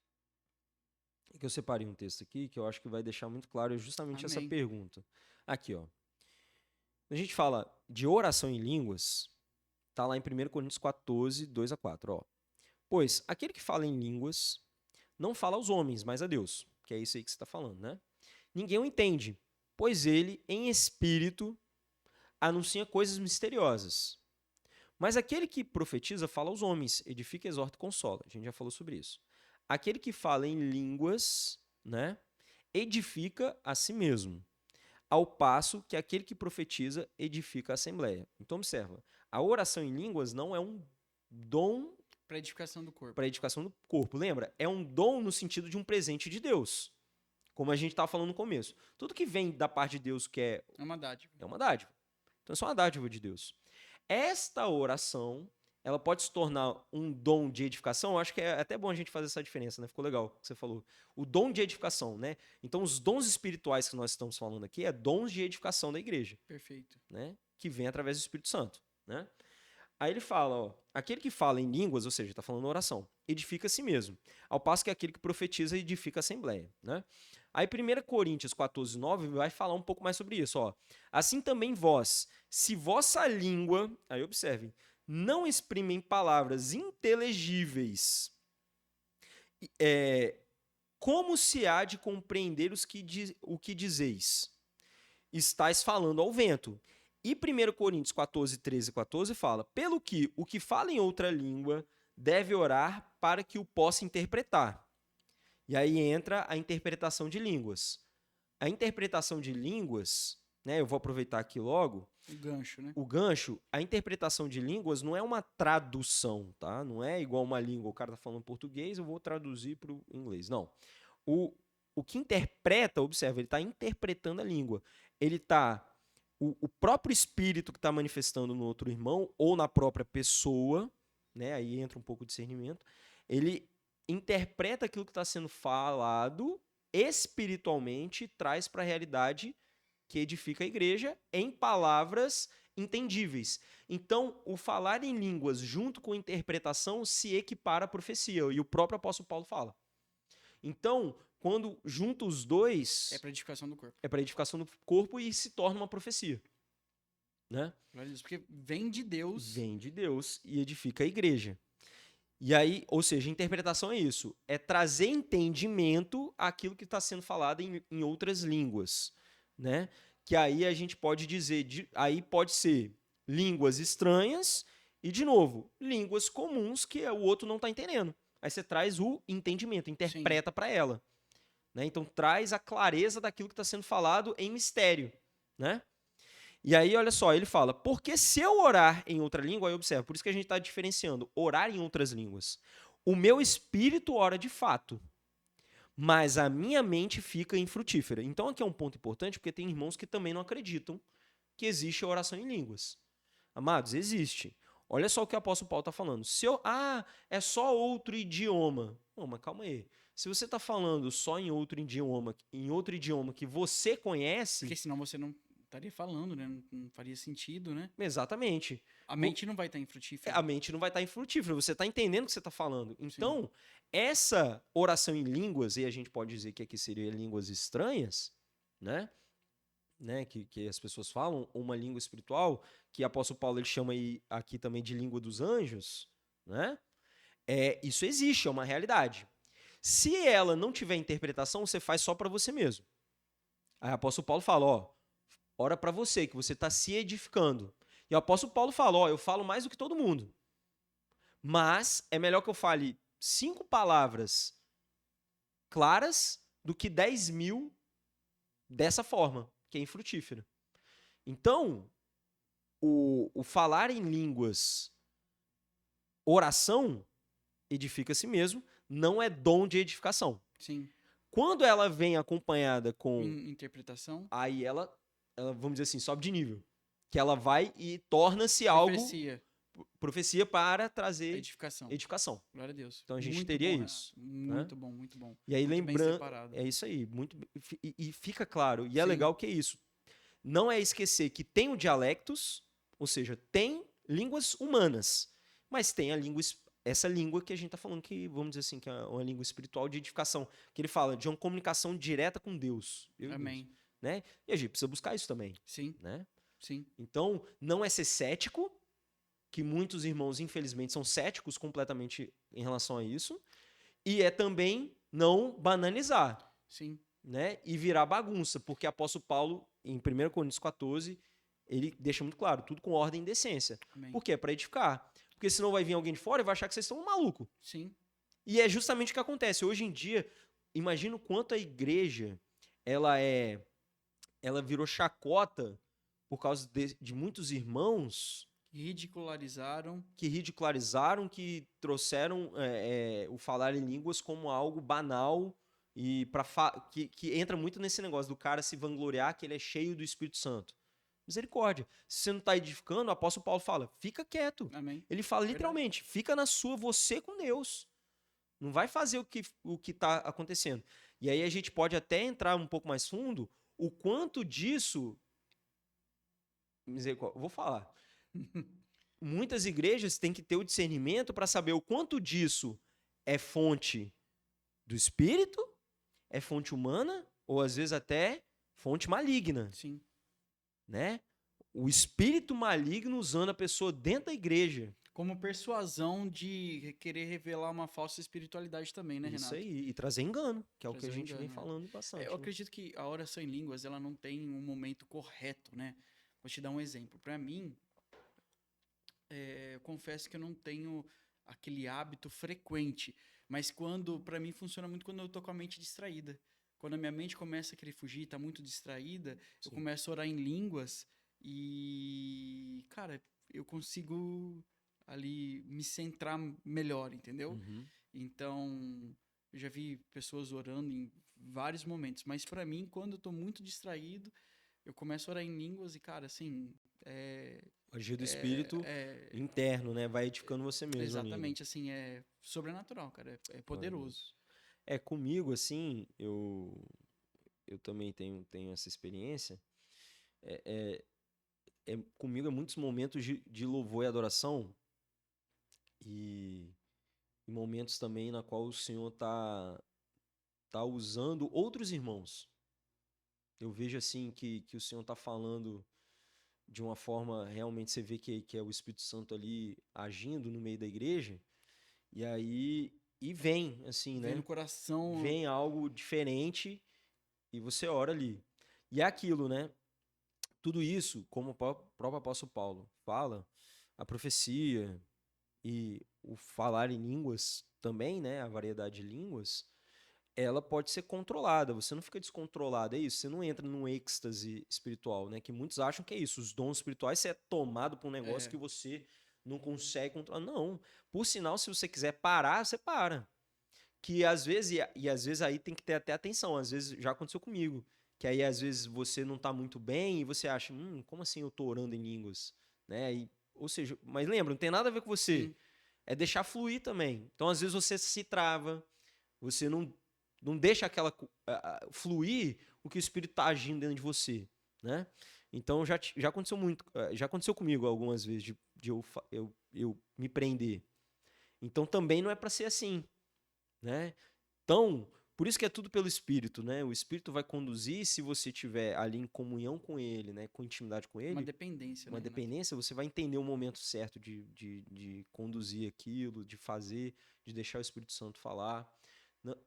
É que eu separei um texto aqui que eu acho que vai deixar muito claro justamente essa Amém. pergunta. Aqui, ó. Quando a gente fala de oração em línguas, tá lá em 1 Coríntios 14, 2 a 4, ó. Pois aquele que fala em línguas não fala aos homens, mas a Deus, que é isso aí que você está falando, né? Ninguém o entende, pois ele, em espírito, anuncia coisas misteriosas. Mas aquele que profetiza fala aos homens, edifica, exorta e consola. A gente já falou sobre isso. Aquele que fala em línguas, né, edifica a si mesmo, ao passo que aquele que profetiza edifica a assembleia. Então observa, a oração em línguas não é um dom para edificação do corpo. Para edificação do corpo, lembra? É um dom no sentido de um presente de Deus. Como a gente estava falando no começo. Tudo que vem da parte de Deus que é uma dádiva. É uma dádiva. Então é só uma dádiva de Deus. Esta oração, ela pode se tornar um dom de edificação. Eu acho que é até bom a gente fazer essa diferença, né? Ficou legal o que você falou. O dom de edificação, né? Então os dons espirituais que nós estamos falando aqui é dons de edificação da igreja. Perfeito. Né? Que vem através do Espírito Santo, né? Aí ele fala, ó, aquele que fala em línguas, ou seja, está falando oração, edifica a si mesmo, ao passo que aquele que profetiza edifica a assembleia, né? Aí 1 Coríntios 14, 9 vai falar um pouco mais sobre isso, ó. Assim também vós, se vossa língua, aí observem, não exprimem palavras inteligíveis, como se há de compreender o que dizeis? Estais falando ao vento. E 1 Coríntios 14, 13 e 14 fala, pelo que o que fala em outra língua deve orar para que o possa interpretar. E aí entra a interpretação de línguas. A interpretação de línguas, né, eu vou aproveitar aqui logo. O gancho, né? O gancho, a interpretação de línguas não é uma tradução, tá? Não é igual uma língua, o cara tá falando português, eu vou traduzir para o inglês. Não. O que interpreta, observa, ele está interpretando a língua. Ele está... O próprio espírito que está manifestando no outro irmão ou na própria pessoa, né, aí entra um pouco de discernimento, ele interpreta aquilo que está sendo falado espiritualmente e traz para a realidade que edifica a igreja em palavras entendíveis. Então, o falar em línguas junto com a interpretação se equipara à profecia, e o próprio apóstolo Paulo fala. Então, quando junta os dois... É para edificação do corpo. É para edificação do corpo e se torna uma profecia. Né? Porque vem de Deus. Vem de Deus e edifica a igreja. E aí, ou seja, a interpretação é isso. É trazer entendimento àquilo que está sendo falado em outras línguas. Né? Que aí a gente pode dizer... Aí pode ser línguas estranhas e, de novo, línguas comuns que o outro não está entendendo. Aí você traz o entendimento, interpreta para ela. Né? Então, traz a clareza daquilo que está sendo falado em mistério. Né? E aí, olha só, ele fala, porque se eu orar em outra língua, aí observa, por isso que a gente está diferenciando orar em outras línguas. O meu espírito ora de fato, mas a minha mente fica infrutífera. Então aqui é um ponto importante, porque tem irmãos que também não acreditam que existe a oração em línguas. Amados, existe. Olha só o que o apóstolo Paulo está falando. É só outro idioma. Não, mas calma aí. Se você está falando só em outro idioma que você conhece... Porque senão você não estaria falando, né? Não faria sentido, né? Exatamente. A mente não vai estar infrutífera. A mente não vai estar infrutífera. Você está entendendo o que você está falando. Então, essa oração em línguas, e a gente pode dizer que aqui seria línguas estranhas, né? Que as pessoas falam, uma língua espiritual, que o apóstolo Paulo ele chama aqui também de língua dos anjos, né? Isso existe, é uma realidade. Se ela não tiver interpretação, você faz só para você mesmo. Aí o apóstolo Paulo fala, ó, ora para você, que você está se edificando. E o apóstolo Paulo fala, ó, eu falo mais do que todo mundo. Mas é melhor que eu fale 5 palavras claras do que 10.000 dessa forma, que é infrutífera. Então, o falar em línguas, oração, edifica a si mesmo, não é dom de edificação. Sim. Quando ela vem acompanhada com... interpretação. Aí ela, vamos dizer assim, sobe de nível. Que ela vai e torna-se algo... Profecia para trazer edificação. Glória a Deus. Então a gente teria isso. Muito bom, muito bom. E aí muito lembrando, é isso aí, e fica claro, e é legal que é isso. Não é esquecer que tem o dialectos, ou seja, tem línguas humanas, mas tem essa língua que a gente está falando que, vamos dizer assim, que é uma língua espiritual de edificação, que ele fala de uma comunicação direta com Deus. Amém. Deus, né? E a gente precisa buscar isso também. Sim. Né? Sim. Então, não é ser cético, que muitos irmãos, infelizmente, são céticos completamente em relação a isso, e é também não banalizar. Sim. Né? E virar bagunça, porque o apóstolo Paulo, em 1 Coríntios 14, ele deixa muito claro, tudo com ordem e decência. Amém. Por quê? Para edificar. Porque senão vai vir alguém de fora e vai achar que vocês estão malucos. Sim. E é justamente o que acontece. Hoje em dia, imagina o quanto a igreja, ela virou chacota por causa de muitos irmãos ridicularizaram, que trouxeram o falar em línguas como algo banal e que entra muito nesse negócio do cara se vangloriar que ele é cheio do Espírito Santo. Misericórdia. Se você não está edificando, o apóstolo Paulo fala, fica quieto. Amém. Ele fala literalmente, fica na sua, você com Deus. Não vai fazer o que está acontecendo. E aí a gente pode até entrar um pouco mais fundo, o quanto disso... Misericórdia, vou falar. Muitas igrejas têm que ter o discernimento para saber o quanto disso é fonte do Espírito, é fonte humana, ou às vezes até fonte maligna. Sim. Né? O espírito maligno usando a pessoa dentro da igreja. Como persuasão de querer revelar uma falsa espiritualidade também, né, Renato? Isso aí, e trazer engano, que é o que a gente vem falando bastante. Eu acredito que a oração em línguas, ela não tem um momento correto, né? Vou te dar um exemplo. Para mim, eu confesso que eu não tenho aquele hábito frequente, mas para mim funciona muito quando eu tô com a mente distraída. Quando a minha mente começa a querer fugir, tá muito distraída, eu começo a orar em línguas e, cara, eu consigo ali me centrar melhor, entendeu? Uhum. Então, eu já vi pessoas orando em vários momentos, mas para mim, quando eu tô muito distraído, eu começo a orar em línguas e, cara, assim, o agir do espírito interno, né? Vai edificando você mesmo. Exatamente, assim, é sobrenatural, cara, é poderoso. Comigo, assim, eu também tenho essa experiência. Comigo é muitos momentos de louvor e adoração e momentos também na qual o Senhor tá usando outros irmãos. Eu vejo assim que o Senhor tá falando de uma forma, realmente você vê que é o Espírito Santo ali agindo no meio da igreja, e aí vem, assim, né? Vem no coração. Vem algo diferente e você ora ali. E é aquilo, né? Tudo isso, como o próprio apóstolo Paulo fala, a profecia e o falar em línguas também, né? A variedade de línguas, ela pode ser controlada, você não fica descontrolado, é isso, você não entra num êxtase espiritual, né? Que muitos acham que é isso, os dons espirituais você é tomado por um negócio É. que você não consegue controlar. Não, por sinal, se você quiser parar, você para. Que às vezes, e às vezes aí tem que ter até atenção, às vezes já aconteceu comigo, que aí às vezes você não tá muito bem e você acha, como assim eu tô orando em línguas? Né? Ou seja, mas lembra, não tem nada a ver com você, Sim. é deixar fluir também. Então às vezes você se trava, você não deixa aquela fluir o que o Espírito está agindo dentro de você, né? Então já aconteceu muito, já aconteceu comigo algumas vezes de eu me prender. Então também não é para ser assim, né? Então, por isso que é tudo pelo Espírito, né? O Espírito vai conduzir se você estiver ali em comunhão com Ele, né? Com intimidade com Uma Ele, dependência, uma né, Renato? dependência, você vai entender o momento certo de conduzir aquilo, de fazer, de deixar o Espírito Santo falar.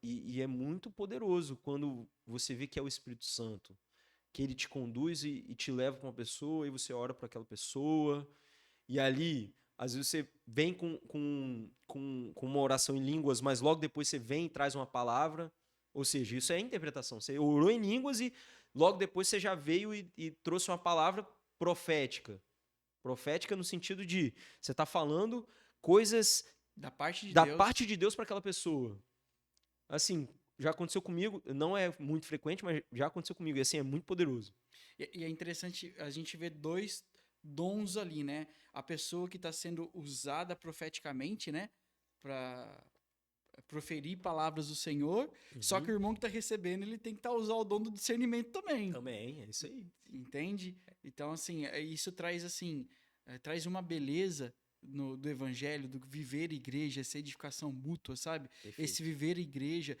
E é muito poderoso quando você vê que é o Espírito Santo, que ele te conduz e te leva para uma pessoa e você ora para aquela pessoa. E ali, às vezes você vem com uma oração em línguas, mas logo depois você vem e traz uma palavra. Ou seja, isso é interpretação. Você orou em línguas e logo depois você já veio e trouxe uma palavra profética. Profética no sentido de você está falando coisas Da parte de da Deus. parte de Deus para aquela pessoa. Assim, já aconteceu comigo, não é muito frequente, mas já aconteceu comigo. E assim, é muito poderoso. E é interessante a gente ver dois dons ali, né? A pessoa que está sendo usada profeticamente, né? Para proferir palavras do Senhor. Só que o irmão que está recebendo, ele tem que usar o dom do discernimento também. Também, é isso aí. Entende? Então, assim, isso traz, assim, traz uma beleza do evangelho, do viver igreja, essa edificação mútua, sabe? Perfeito. Esse viver igreja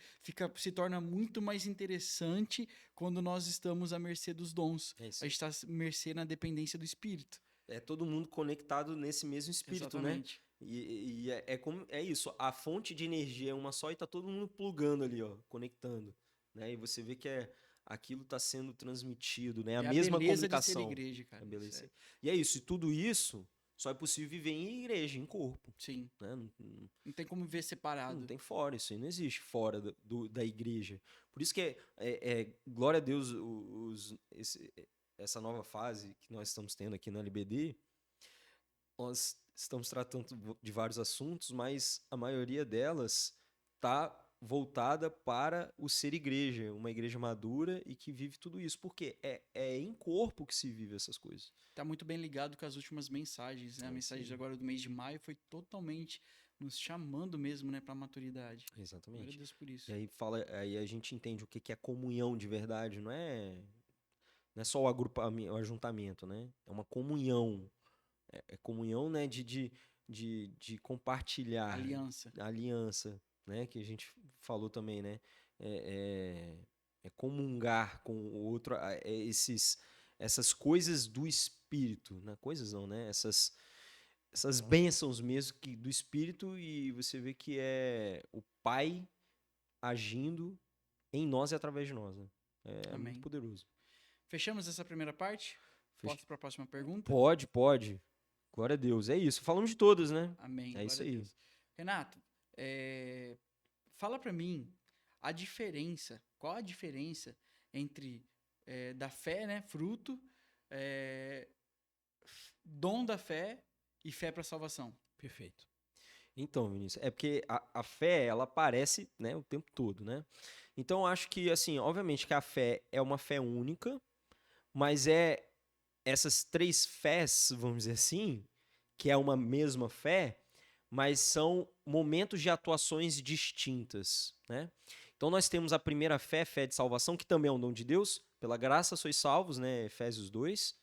se torna muito mais interessante quando nós estamos à mercê dos dons. É isso A aí. gente está à mercê na dependência do Espírito. É todo mundo conectado nesse mesmo espírito, Exatamente. né? E é isso, a fonte de energia é uma só e tá todo mundo plugando ali, ó, conectando, né? E você vê que aquilo tá sendo transmitido, né? A É a mesma beleza de ser comunicação. igreja, cara. É beleza. Sério. E é isso, e tudo isso só é possível viver em igreja, em corpo, Sim. né? Não tem como viver separado. Não tem fora, isso aí não existe fora da igreja. Por isso que glória a Deus, essa nova fase que nós estamos tendo aqui na LBD, nós estamos tratando de vários assuntos, mas a maioria delas está voltada para o ser igreja, uma igreja madura e que vive tudo isso. Porque é em corpo que se vive essas coisas. Tá muito bem ligado com as últimas mensagens, né? A É isso mensagem aí. agora do mês de maio foi totalmente nos chamando mesmo, né, para maturidade. Glória a Exatamente. Deus por isso. E aí a gente entende o que é comunhão de verdade, não é só o agrupamento, o ajuntamento, né? É uma comunhão. É comunhão, né, de compartilhar. Aliança. A aliança, né, que a gente falou também, né? É comungar com o outro, essas coisas do Espírito, né? Coisas não, né? Essas bênçãos mesmo do Espírito, e você vê que é o Pai agindo em nós e através de nós, né? É Amém. muito poderoso. Fechamos essa primeira parte? Posso para a próxima pergunta? Pode. Glória a Deus. É isso. Falamos de todas, né? Amém. É isso Glória a aí. Deus. Renato, fala para mim a diferença. Qual a diferença entre da fé, né, fruto, dom da fé e fé para salvação? Perfeito. Então, Vinícius, é porque a fé, ela aparece, né, o tempo todo, né? Então, eu acho que, assim, obviamente que a fé é uma fé única, mas essas três fés, vamos dizer assim, que é uma mesma fé, mas são momentos de atuações distintas, né? Então, nós temos a primeira fé, fé de salvação, que também é um dom de Deus. Pela graça sois salvos, né? Efésios 2.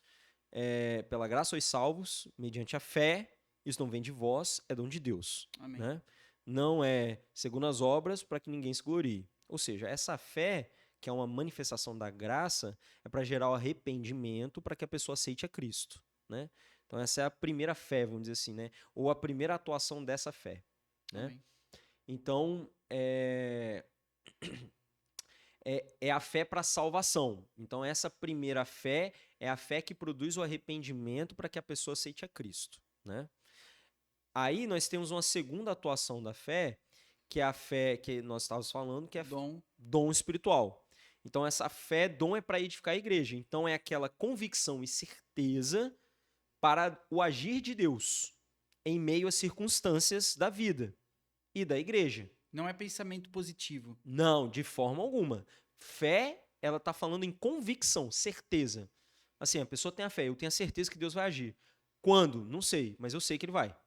Pela graça sois salvos, mediante a fé. Isso não vem de vós, é dom de Deus. Amém. Né? Não é segundo as obras, para que ninguém se glorie. Ou seja, essa fé, que é uma manifestação da graça, é para gerar o arrependimento para que a pessoa aceite a Cristo. Né? Então, essa é a primeira fé, vamos dizer assim, né? Ou a primeira atuação dessa fé. Né? Amém. Então, é a fé para salvação. Então, essa primeira fé é a fé que produz o arrependimento para que a pessoa aceite a Cristo. Né? Aí nós temos uma segunda atuação da fé, que é a fé que nós estávamos falando, que é Dom. dom espiritual. Então, essa fé, dom é para edificar a igreja. Então, é aquela convicção e certeza para o agir de Deus em meio às circunstâncias da vida e da igreja. Não é pensamento positivo. Não, de forma alguma. Fé, ela está falando em convicção, certeza. Assim, a pessoa tem a fé, eu tenho a certeza que Deus vai agir. Quando? Não sei, mas eu sei que ele vai.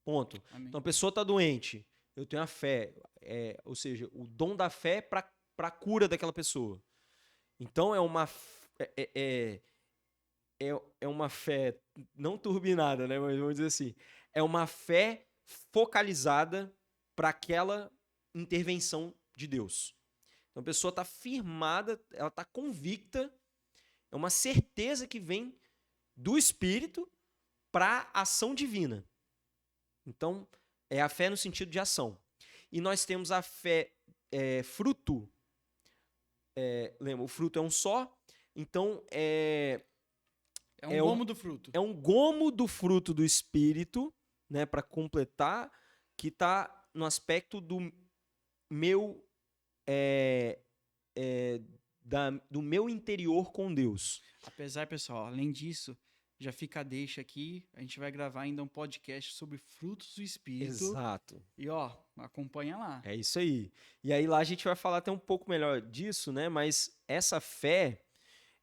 Ponto. Amém. Então, a pessoa está doente, eu tenho a fé, ou seja, o dom da fé para a cura daquela pessoa. Então, é uma fé não turbinada, né? Mas vamos dizer assim, é uma fé focalizada para aquela intervenção de Deus. Então a pessoa está firmada, ela está convicta, é uma certeza que vem do Espírito para a ação divina. Então, é a fé no sentido de ação. E nós temos a fé fruto. Lembra, o fruto é um só, então É um gomo do fruto. É um gomo do fruto do Espírito, né, para completar, que está no aspecto do meu do meu interior com Deus. Apesar, pessoal, além disso, já fica a deixa aqui, a gente vai gravar ainda um podcast sobre frutos do Espírito. Exato. E ó, acompanha lá. É isso aí. E aí lá a gente vai falar até um pouco melhor disso, né? Mas essa fé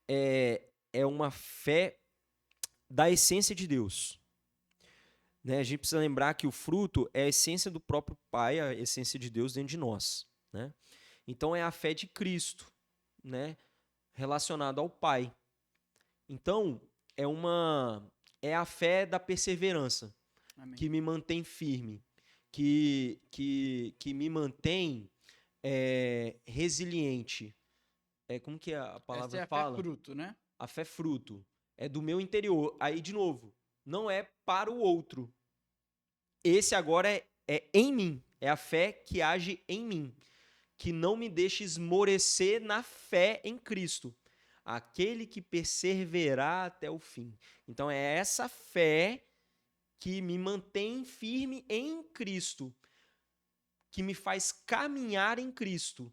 é uma fé da essência de Deus. Né? A gente precisa lembrar que o fruto é a essência do próprio Pai, a essência de Deus dentro de nós. Né? Então é a fé de Cristo, né? Relacionada ao Pai. Então é a fé da perseverança. Amém. Que me mantém firme, que me mantém resiliente. Como que a palavra Essa fala? É a fé fruto, né? A fé fruto. É do meu interior. Aí, de novo, não é para o outro. Esse agora é em mim. É a fé que age em mim. Que não me deixa esmorecer na fé em Cristo. Aquele que perseverar até o fim. Então, é essa fé que me mantém firme em Cristo. Que me faz caminhar em Cristo.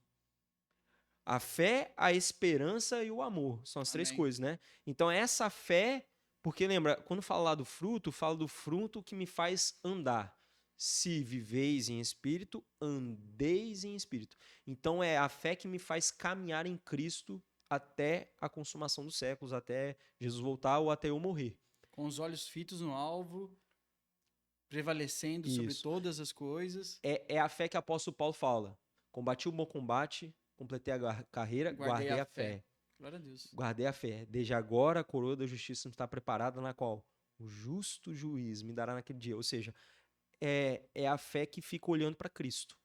A fé, a esperança e o amor. São as três coisas, né? Então, essa fé... Porque lembra, quando fala lá do fruto, fala do fruto que me faz andar. Se viveis em espírito, andeis em espírito. Então, é a fé que me faz caminhar em Cristo até a consumação dos séculos, até Jesus voltar ou até eu morrer. Com os olhos fitos no alvo, prevalecendo Isso. sobre todas as coisas. É a fé que o apóstolo Paulo fala. Combati o bom combate, completei a carreira, guardei a fé. Glória a Deus. Guardei a fé. Desde agora a coroa da justiça está preparada, na qual o justo juiz me dará naquele dia. Ou seja, é a fé que fica olhando para Cristo,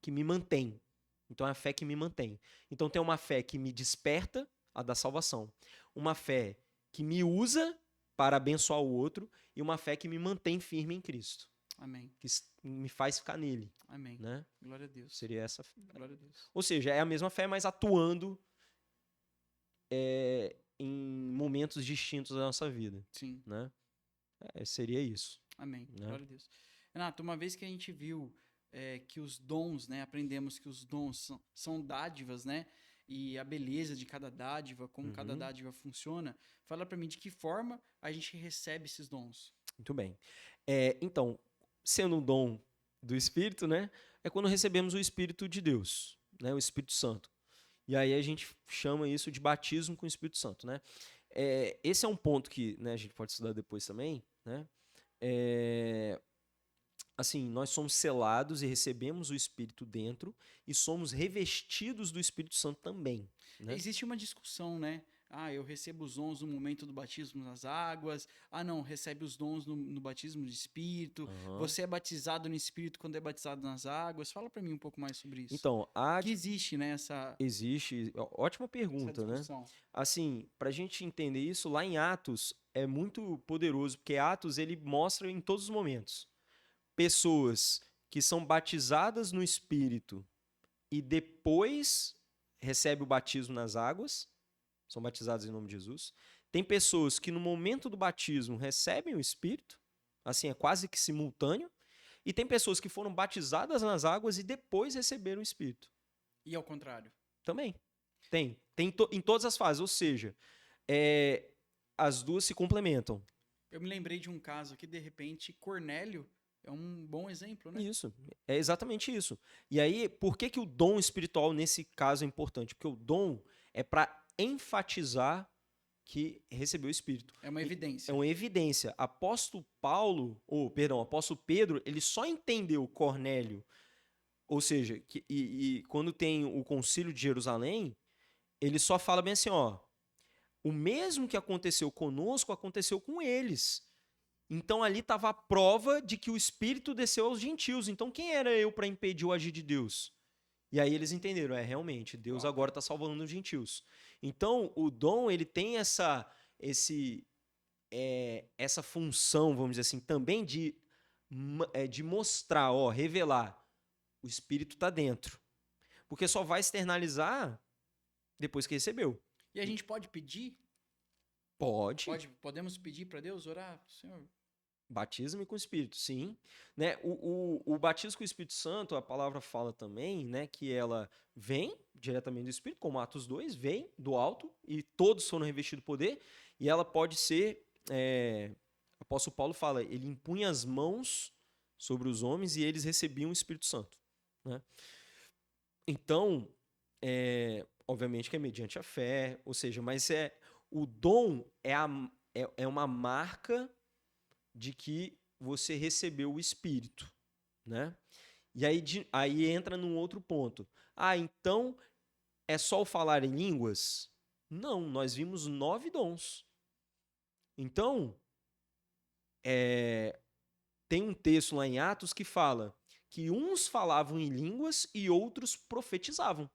que me mantém. Então é a fé que me mantém. Então tem uma fé que me desperta, a da salvação. Uma fé que me usa para abençoar o outro e uma fé que me mantém firme em Cristo. Amém. Que me faz ficar nele. Amém. Né? Glória a Deus. Seria essa fé. Glória a Deus. Ou seja, é a mesma fé, mas atuando em momentos distintos da nossa vida. Sim. Né? Seria isso. Amém. Né? Glória a Deus. Renato, uma vez que a gente viu que os dons, né, aprendemos que os dons são dádivas, né, e a beleza de cada dádiva, como cada dádiva funciona, fala para mim de que forma a gente recebe esses dons. Muito bem. Então, sendo um dom do Espírito, né, é quando recebemos o Espírito de Deus, né, o Espírito Santo. E aí a gente chama isso de batismo com o Espírito Santo, né? Esse é um ponto que, né, a gente pode estudar depois também, né? Assim, nós somos selados e recebemos o Espírito dentro e somos revestidos do Espírito Santo também. Né? Existe uma discussão, né? Eu recebo os dons no momento do batismo nas águas. Não, recebe os dons no batismo de Espírito. Você é batizado no Espírito quando é batizado nas águas. Fala para mim um pouco mais sobre isso. Então, que existe, né? Existe. Ótima pergunta, né? Assim, para a gente entender isso, lá em Atos é muito poderoso, porque Atos ele mostra em todos os momentos pessoas que são batizadas no Espírito e depois recebem o batismo nas águas, são batizadas em nome de Jesus. Tem pessoas que no momento do batismo recebem o Espírito, assim, é quase que simultâneo, E tem pessoas que foram batizadas nas águas e depois receberam o Espírito. E ao contrário? Também. Tem em todas as fases, ou seja, as duas se complementam. Eu me lembrei de um caso que, de repente, Cornélio é um bom exemplo, né? Isso, é exatamente isso. E aí, por que o dom espiritual nesse caso é importante? Porque o dom é para enfatizar que recebeu o Espírito. É uma evidência. É uma evidência. Apóstolo Pedro, ele só entendeu Cornélio, ou seja, quando tem o concílio de Jerusalém, ele só fala bem assim, ó, o mesmo que aconteceu conosco, aconteceu com eles. Então ali estava a prova de que o Espírito desceu aos gentios. Então quem era eu para impedir o agir de Deus? E aí eles entenderam, realmente, Deus agora está salvando os gentios. Então o dom, ele tem essa função, vamos dizer assim, também de mostrar, revelar, o Espírito está dentro. Porque só vai externalizar depois que recebeu. E a gente pode pedir? Podemos pedir para Deus, orar, Senhor? Batismo com o Espírito, sim. Né? O batismo com o Espírito Santo, a palavra fala também, né, que ela vem diretamente do Espírito, como Atos 2, vem do alto, e todos foram revestidos do poder, e ela pode ser, o apóstolo Paulo fala, ele impunha as mãos sobre os homens e eles recebiam o Espírito Santo. Né? Então, obviamente que é mediante a fé, ou seja, mas o dom é uma marca de que você recebeu o Espírito, né? E aí entra num outro ponto. Então é só o falar em línguas? Não, nós vimos 9 dons. Então, tem um texto lá em Atos que fala que uns falavam em línguas e outros profetizavam.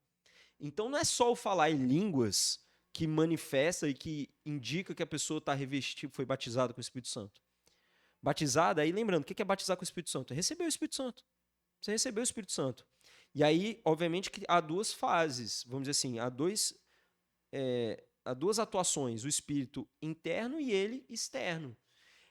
Então não é só o falar em línguas que manifesta e que indica que a pessoa está revestida, foi batizada com o Espírito Santo. Batizada, aí lembrando, o que é batizar com o Espírito Santo? Receber o Espírito Santo. Você recebeu o Espírito Santo. E aí, obviamente, que há duas fases, vamos dizer assim, há duas atuações, o Espírito interno e ele externo.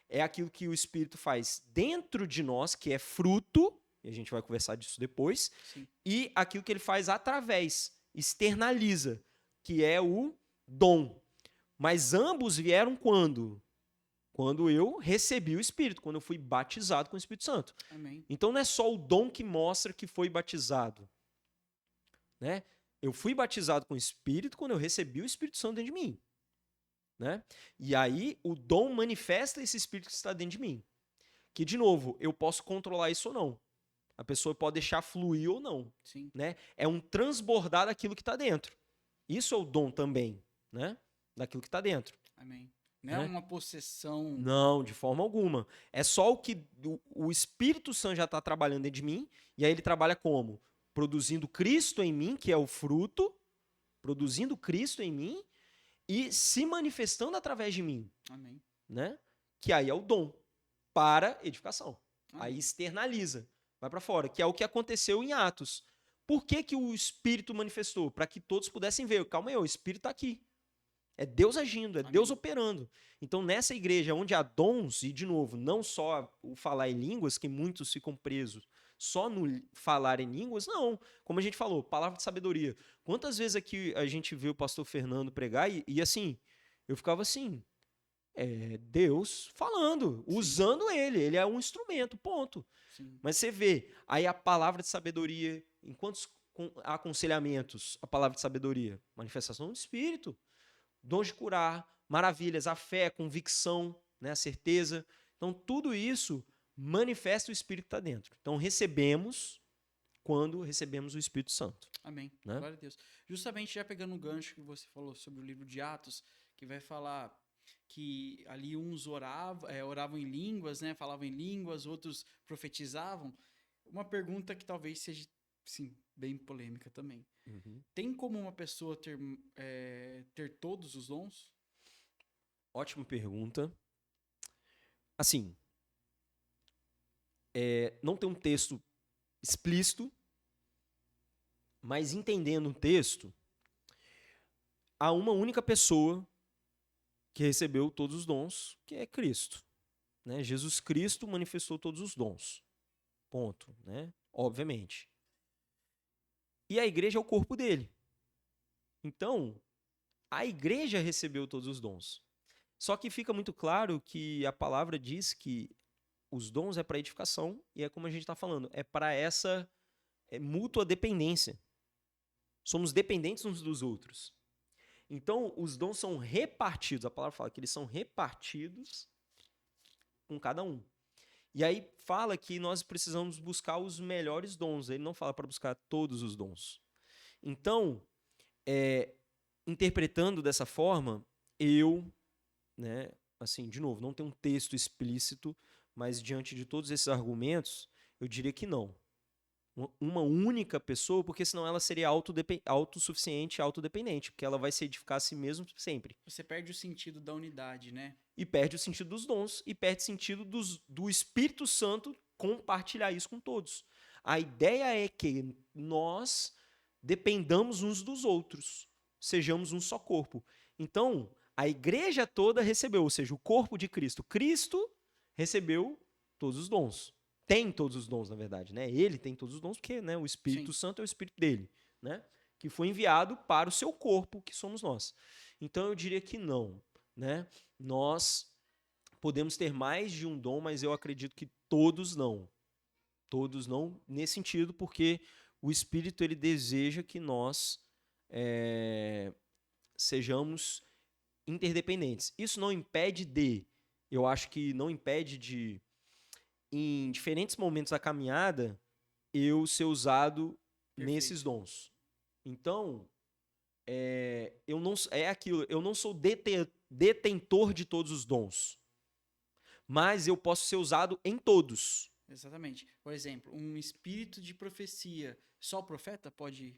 É aquilo que o Espírito faz dentro de nós, que é fruto, e a gente vai conversar disso depois, Sim. E aquilo que ele faz através, externaliza, que é o dom. Mas ambos vieram quando? Quando eu recebi o Espírito, quando eu fui batizado com o Espírito Santo. Amém. Então não é só o dom que mostra que foi batizado. Né? Eu fui batizado com o Espírito quando eu recebi o Espírito Santo dentro de mim. Né? E aí o dom manifesta esse Espírito que está dentro de mim. Que, de novo, eu posso controlar isso ou não. A pessoa pode deixar fluir ou não. Sim. Né? É um transbordar daquilo que está dentro. Isso é o dom também, né? Daquilo que está dentro. Amém. Não é uma possessão. Não, de forma alguma. É só o que o Espírito Santo já está trabalhando dentro de mim, e aí ele trabalha como? Produzindo Cristo em mim, que é o fruto, produzindo Cristo em mim e se manifestando através de mim. Amém. Né? Que aí é o dom para edificação. Amém. Aí externaliza, vai para fora, que é o que aconteceu em Atos. Por que o Espírito manifestou? Para que todos pudessem ver. Calma aí, o Espírito está aqui. É Deus agindo, é Amém. Deus operando. Então, nessa igreja onde há dons, e de novo, não só o falar em línguas, que muitos ficam presos só no falar em línguas, não. Como a gente falou, palavra de sabedoria. Quantas vezes aqui a gente viu o pastor Fernando pregar e assim, eu ficava assim, Deus falando, Sim. usando ele é um instrumento, ponto. Sim. Mas você vê, aí a palavra de sabedoria, em quantos aconselhamentos a palavra de sabedoria? Manifestação do Espírito. Dons de curar, maravilhas, a fé, a convicção, né, a certeza. Então, tudo isso manifesta o Espírito que está dentro. Então, recebemos quando recebemos o Espírito Santo. Amém. Né? Glória a Deus. Justamente já pegando o gancho que você falou sobre o livro de Atos, que vai falar que ali uns oravam em línguas, né, falavam em línguas, outros profetizavam. Uma pergunta que talvez seja, sim, bem polêmica também. Uhum. Tem como uma pessoa ter todos os dons? Ótima pergunta. Assim, não tem um texto explícito, mas entendendo o texto, há uma única pessoa que recebeu todos os dons, que é Cristo. Né? Jesus Cristo manifestou todos os dons. Ponto, né? Obviamente. E a igreja é o corpo dele. Então, a igreja recebeu todos os dons. Só que fica muito claro que a palavra diz que os dons é para edificação e é como a gente está falando, é para essa mútua dependência. Somos dependentes uns dos outros. Então, os dons são repartidos. A palavra fala que eles são repartidos com cada um. E aí fala que nós precisamos buscar os melhores dons. Ele não fala para buscar todos os dons. Então, interpretando dessa forma, eu, né, assim, de novo, não tem um texto explícito, mas diante de todos esses argumentos, eu diria que não. Uma única pessoa, porque senão ela seria autossuficiente, autodependente, porque ela vai se edificar a si mesma sempre. Você perde o sentido da unidade, né? E perde o sentido dos dons, e perde o sentido do Espírito Santo compartilhar isso com todos. A ideia é que nós dependamos uns dos outros, sejamos um só corpo. Então, a igreja toda recebeu, ou seja, o corpo de Cristo. Cristo recebeu todos os dons. Tem todos os dons, na verdade, né? Ele tem todos os dons porque, né, o Espírito Santo é o Espírito dele, né? Que foi enviado para o seu corpo, que somos nós. Então, eu diria que não, né? Nós podemos ter mais de um dom, mas eu acredito que todos não. Todos não, nesse sentido, porque o Espírito ele deseja que nós sejamos interdependentes. Isso não impede eu acho que não impede de, em diferentes momentos da caminhada, eu ser usado nesses dons. Então, eu não sou detentor de todos os dons, mas eu posso ser usado em todos. Exatamente. Por exemplo, um espírito de profecia, só o profeta pode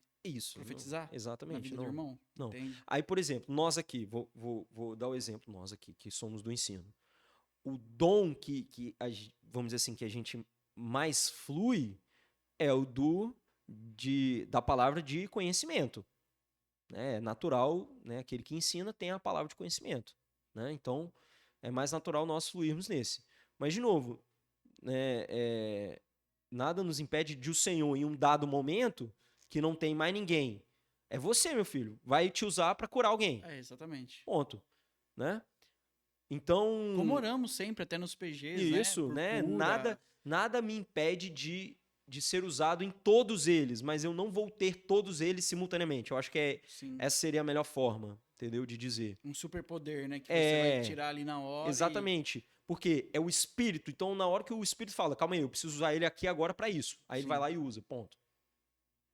profetizar? Não, exatamente. Na vida do irmão? Não. Entende? Aí, por exemplo, nós aqui, vou dar o exemplo, nós aqui, que somos do ensino. O dom vamos dizer assim, que a gente mais flui é o da palavra de conhecimento. É natural, né? Aquele que ensina tem a palavra de conhecimento. Né? Então, é mais natural nós fluirmos nesse. Mas, de novo, né, nada nos impede de o Senhor, em um dado momento, que não tem mais ninguém. É você, meu filho. Vai te usar para curar alguém. Exatamente. Ponto. Né? Então... Como oramos sempre, até nos PGs, isso, né? Nada me impede de ser usado em todos eles, mas eu não vou ter todos eles simultaneamente. Eu acho que essa seria a melhor forma, entendeu? De dizer. Um superpoder, né? Que você vai tirar ali na hora. Exatamente. Porque é o Espírito. Então, na hora que o Espírito fala, calma aí, eu preciso usar ele aqui agora para isso. Aí ele vai lá e usa, ponto.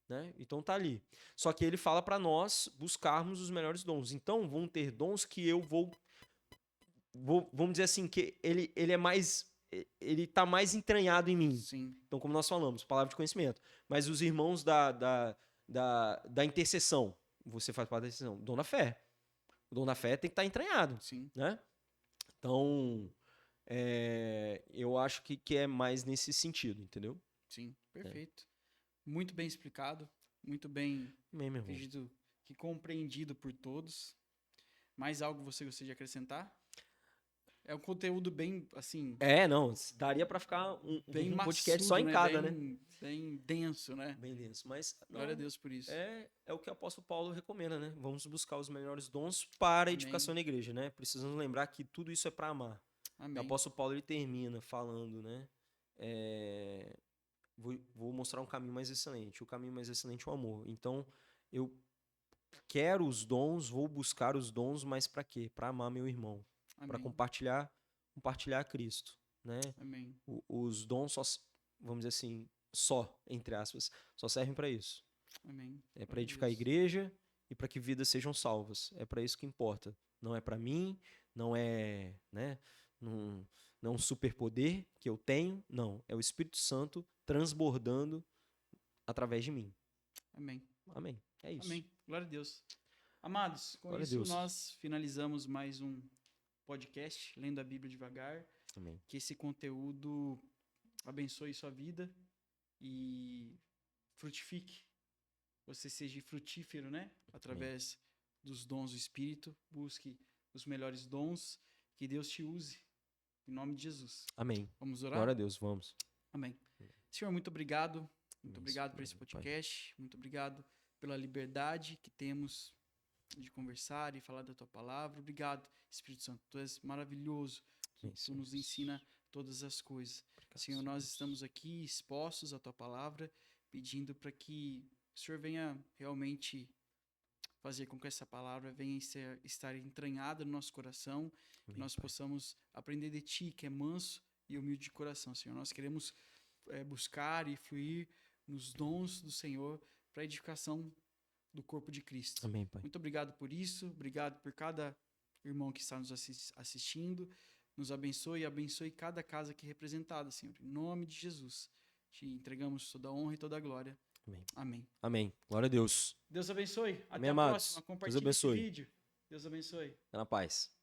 Né? Então tá ali. Só que ele fala para nós buscarmos os melhores dons. Então, vão ter dons que eu vamos dizer assim, que ele é mais... Ele tá mais entranhado em mim. Sim. Então, como nós falamos, palavra de conhecimento. Mas os irmãos da intercessão, você faz parte da intercessão, dom da fé. O dom da fé tem que estar entranhado. Sim. Né? Então, eu acho que é mais nesse sentido, entendeu? Sim, perfeito. Muito bem explicado, muito bem acredito que compreendido por todos. Mais algo você gostaria de acrescentar? É um conteúdo bem, assim... não, daria para ficar um podcast maçudo, só em cada, né? Bem denso, né? Bem denso, mas... Glória a Deus por isso. É o que o apóstolo Paulo recomenda, né? Vamos buscar os melhores dons para a edificação da igreja, né? Precisamos lembrar que tudo isso é para amar. Amém. O apóstolo Paulo, ele termina falando, né? Vou mostrar um caminho mais excelente. O caminho mais excelente é o amor. Então, eu quero os dons, vou buscar os dons, mas para quê? Para amar meu irmão. Para compartilhar Cristo, né? Amém. Os dons vamos dizer assim, entre aspas, só servem para isso. Amém. É para edificar a igreja e para que vidas sejam salvas. É para isso que importa. Não é para mim, não é, né? Não é um superpoder que eu tenho, não. É o Espírito Santo transbordando através de mim. Amém. Amém. É isso. Amém. Glória a Deus. Amados, com isso nós finalizamos mais um podcast, Lendo a Bíblia Devagar. Amém. Que esse conteúdo abençoe sua vida e frutifique. Você seja frutífero, né? Através dos dons do Espírito. Busque os melhores dons. Que Deus te use. Em nome de Jesus. Amém. Vamos orar? Glória a Deus, vamos. Amém. Senhor, muito obrigado. Muito Amém, obrigado por esse Senhor, Pai. podcast. Muito obrigado pela liberdade que temos de conversar e falar da tua palavra. Obrigado, Espírito Santo. Tu és maravilhoso. Amém, Tu Senhor nos Jesus. ensina todas as coisas. Obrigado, Senhor, nós Jesus. estamos aqui expostos à tua palavra, pedindo para que o Senhor venha realmente fazer com que essa palavra venha estar entranhada no nosso coração, que Amém, nós Pai. possamos aprender de ti, que é manso e humilde de coração, Senhor. Nós queremos buscar e fluir nos dons do Senhor para a edificação do corpo de Cristo. Amém, Pai. Muito obrigado por isso, obrigado por cada irmão que está nos assistindo. Nos abençoe e abençoe cada casa aqui representada, Senhor. Em nome de Jesus, te entregamos toda a honra e toda a glória. Amém. Amém. Amém. Glória a Deus. Deus abençoe. Até Amém, a amados. próxima. Deus Compartilhe esse abençoe. vídeo. Deus abençoe. Fica na paz.